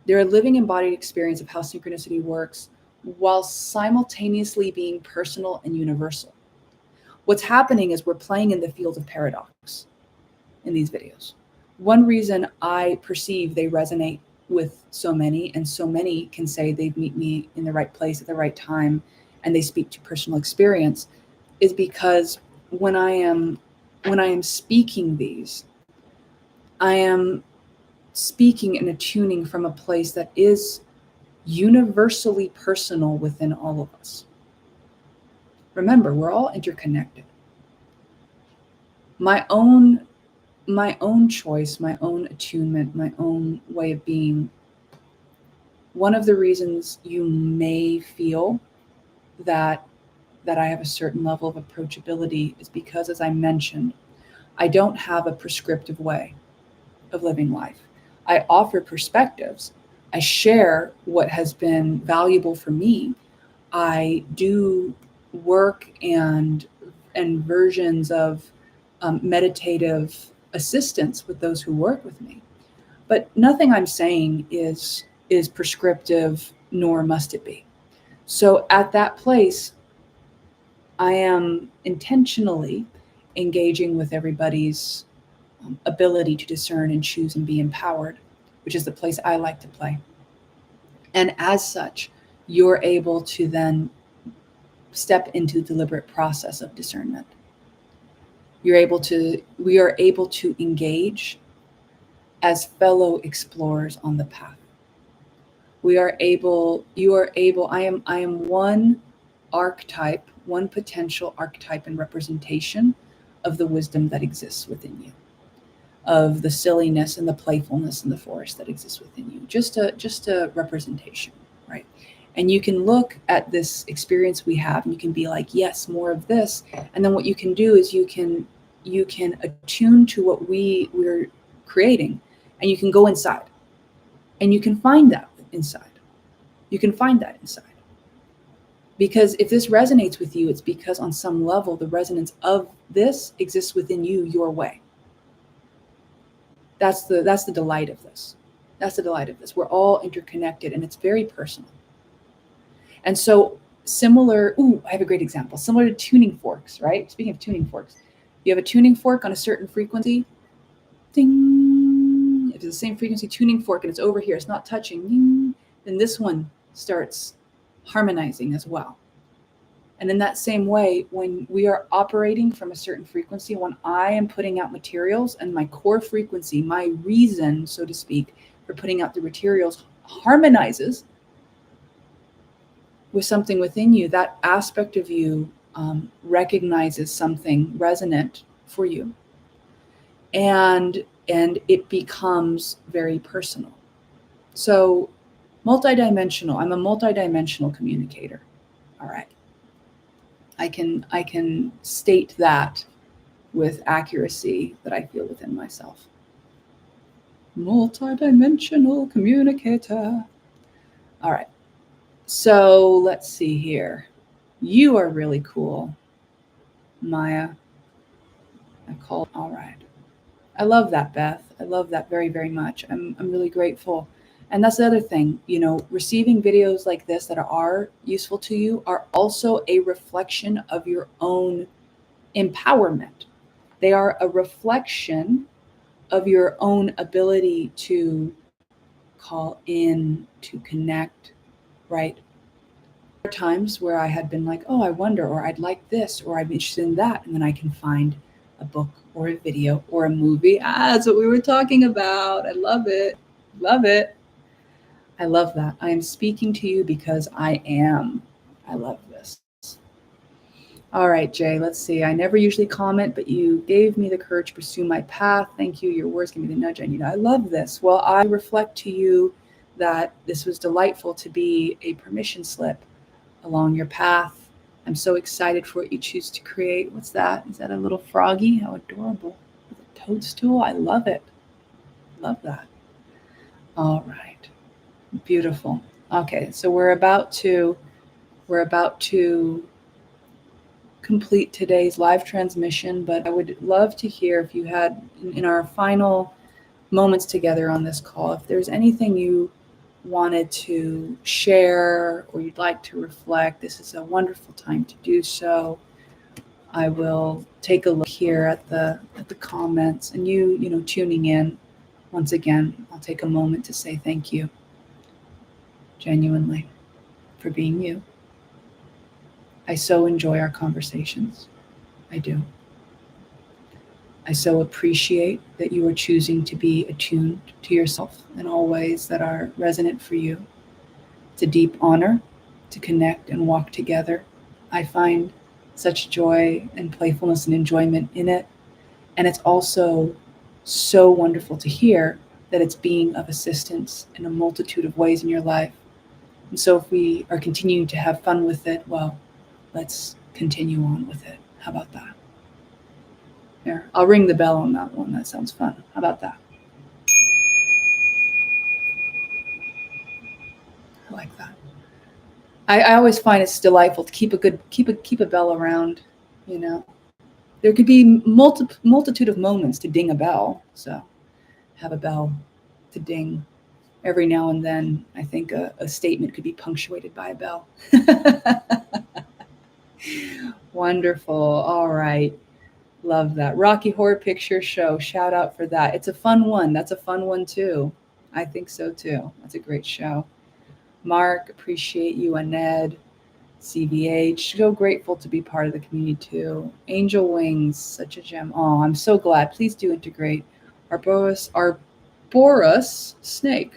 S1: They're a living embodied experience of how synchronicity works while simultaneously being personal and universal. What's happening is we're playing in the field of paradox in these videos. One reason I perceive they resonate with so many, and so many can say they meet me in the right place at the right time, and they speak to personal experience, is because when I am speaking these, I am speaking and attuning from a place that is universally personal within all of us. Remember, we're all interconnected. My own choice, my own attunement, my own way of being, one of the reasons you may feel that I have a certain level of approachability is because, as I mentioned, I don't have a prescriptive way of living life. I offer perspectives. I share what has been valuable for me. I do work and versions of meditative assistance with those who work with me. But nothing I'm saying is prescriptive, nor must it be. So at that place, I am intentionally engaging with everybody's ability to discern and choose and be empowered, which is the place I like to play. And as such, you're able to then step into the deliberate process of discernment. We are able to engage as fellow explorers on the path. You are able, I am one archetype, one potential archetype and representation of the wisdom that exists within you, of the silliness and the playfulness and the force that exists within you. Just a representation, right? And you can look at this experience we have and you can be like, yes, more of this. And then what you can do is you can attune to what we're creating, and you can go inside and you can find that inside. You can find that inside. Because if this resonates with you, it's because on some level, the resonance of this exists within you, your way. That's the delight of this. That's the delight of this. We're all interconnected and it's very personal. And so I have a great example. Similar to tuning forks, right? Speaking of tuning forks, you have a tuning fork on a certain frequency, ding. If it's the same frequency tuning fork and it's over here, it's not touching, ding, then this one starts harmonizing as well. And in that same way, when we are operating from a certain frequency, when I am putting out materials and my core frequency, my reason, so to speak, for putting out the materials harmonizes with something within you, that aspect of you recognizes something resonant for you, and it becomes very personal. So multidimensional. I'm a multidimensional communicator. All right. I can state that with accuracy that I feel within myself. Multidimensional communicator. All right. So let's see here. You are really cool, Maya. All right. I love that, Beth. I love that very, very much. I'm really grateful. And that's the other thing, receiving videos like this that are useful to you are also a reflection of your own empowerment. They are a reflection of your own ability to call in, to connect, right? There are times where I had been like, oh, I wonder, or I'd like this, or I'm interested in that. And then I can find a book or a video or a movie. That's what we were talking about. I love it. Love it. I love that. I am speaking to you because I am. I love this. All right, Jay, let's see. I never usually comment, but you gave me the courage to pursue my path. Thank you. Your words give me the nudge I need. I love this. Well, I reflect to you that this was delightful to be a permission slip along your path. I'm so excited for what you choose to create. What's that? Is that a little froggy? How adorable. With a toadstool. I love it. Love that. All right. Beautiful. Okay, so we're about to complete today's live transmission, but I would love to hear if you had, in our final moments together on this call, if there's anything you wanted to share or you'd like to reflect. This is a wonderful time to do so. I will take a look here at the comments, and you tuning in. Once again, I'll take a moment to say thank you, genuinely, for being you. I so enjoy our conversations. I do. I so appreciate that you are choosing to be attuned to yourself in all ways that are resonant for you. It's a deep honor to connect and walk together. I find such joy and playfulness and enjoyment in it. And it's also so wonderful to hear that it's being of assistance in a multitude of ways in your life. And so if we are continuing to have fun with it, well, let's continue on with it. How about that? Here, I'll ring the bell on that one. That sounds fun. How about that? I like that. I always find it's delightful to keep a bell around. There could be multitude of moments to ding a bell. So have a bell to ding every now and then. I think a statement could be punctuated by a bell. Wonderful. All right. Love that. Rocky Horror Picture Show. Shout out for that. It's a fun one. That's a fun one too. I think so too. That's a great show. Mark, appreciate you. Aned, CVH. So grateful to be part of the community too. Angel Wings, such a gem. Oh, I'm so glad. Please do integrate. Arboreus snake.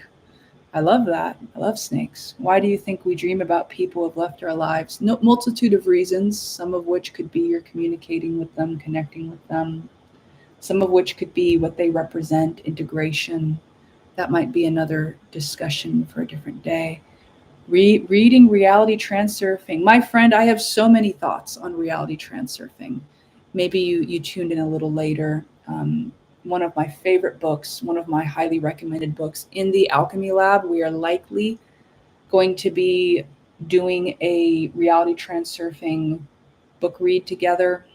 S1: I love that. I love snakes. Why do you think we dream about people who have left our lives? No, multitude of reasons, some of which could be you're communicating with them, connecting with them. Some of which could be what they represent, integration. That might be another discussion for a different day. Reading reality transurfing. My friend, I have so many thoughts on reality transurfing. Maybe you tuned in a little later. One of my favorite books, one of my highly recommended books, in the Alchemy Lab, we are likely going to be doing a reality transurfing book read together.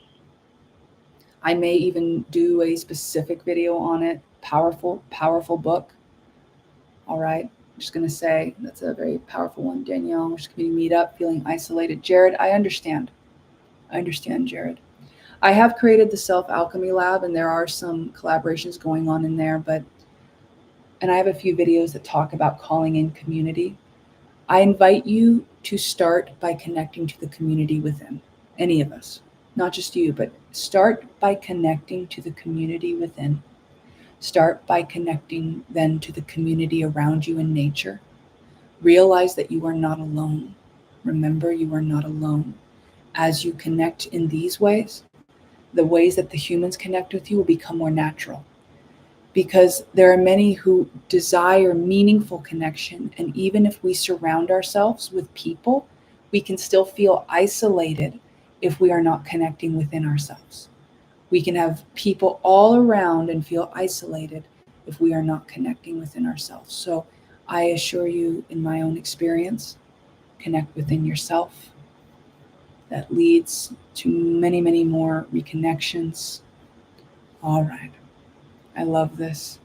S1: I may even do a specific video on it. Powerful, powerful book. All right. I'm just going to say that's a very powerful one. Danielle, we're just going to meet up, feeling isolated. Jared, I understand. Jared. I have created the Self Alchemy Lab, and there are some collaborations going on in there, and I have a few videos that talk about calling in community. I invite you to start by connecting to the community within, any of us, not just you, but start by connecting to the community within. Start by connecting then to the community around you in nature. Realize that you are not alone. Remember, you are not alone. As you connect in these ways, the ways that the humans connect with you will become more natural. Because there are many who desire meaningful connection. And even if we surround ourselves with people, we can still feel isolated if we are not connecting within ourselves. We can have people all around and feel isolated if we are not connecting within ourselves. So I assure you, in my own experience, connect within yourself. That leads to many, many more reconnections. All right. I love this.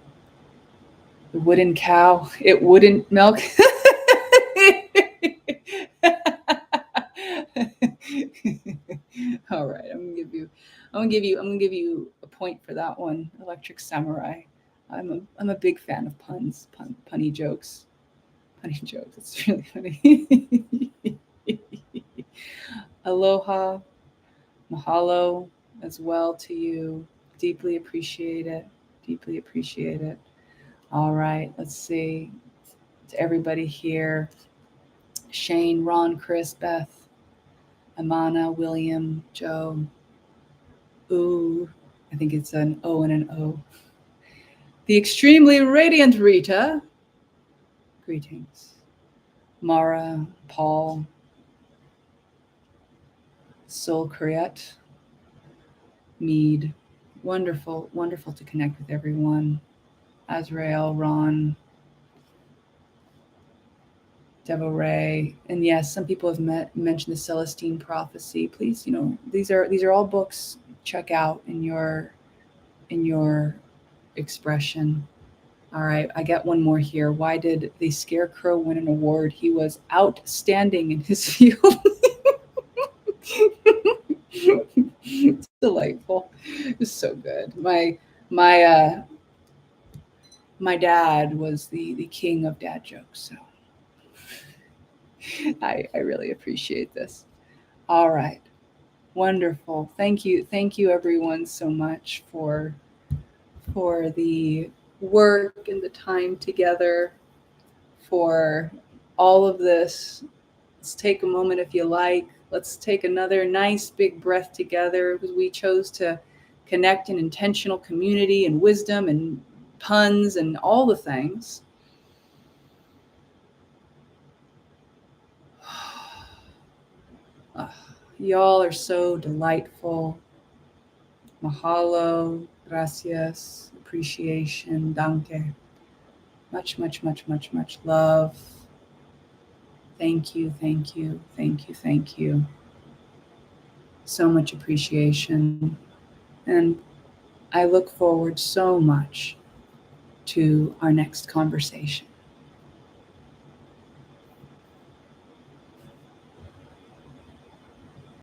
S1: The wooden cow, it wouldn't milk. All right, I'm gonna give you a point for that one, Electric Samurai. I'm a big fan of puns, punny jokes, punny jokes. It's really funny. Aloha, mahalo as well to you. Deeply appreciate it. Deeply appreciate it. All right, let's see. To everybody here, Shane, Ron, Chris, Beth, Amana, William, Joe. Ooh, I think it's an O and an O. The extremely radiant Rita. Greetings. Mara, Paul, Sol Kriet, Mead. Wonderful, wonderful to connect with everyone. Azrael, Ron, Devo Ray, and yes, some people have mentioned the Celestine prophecy. Please, these are all books check out in your expression. All right, I got one more here. Why did the Scarecrow win an award? He was outstanding in his field. It's delightful. It's so good. My my dad was the king of dad jokes, so I really appreciate this. All right. Wonderful. Thank you everyone so much for the work and the time together, for all of this. Let's take a moment if you like. Let's take another nice big breath together, because we chose to connect in intentional community and wisdom and puns and all the things. Y'all are so delightful. Mahalo, gracias, appreciation, danke. Much, much, much, much, much love. Thank you, thank you, thank you, thank you. So much appreciation. And I look forward so much to our next conversation.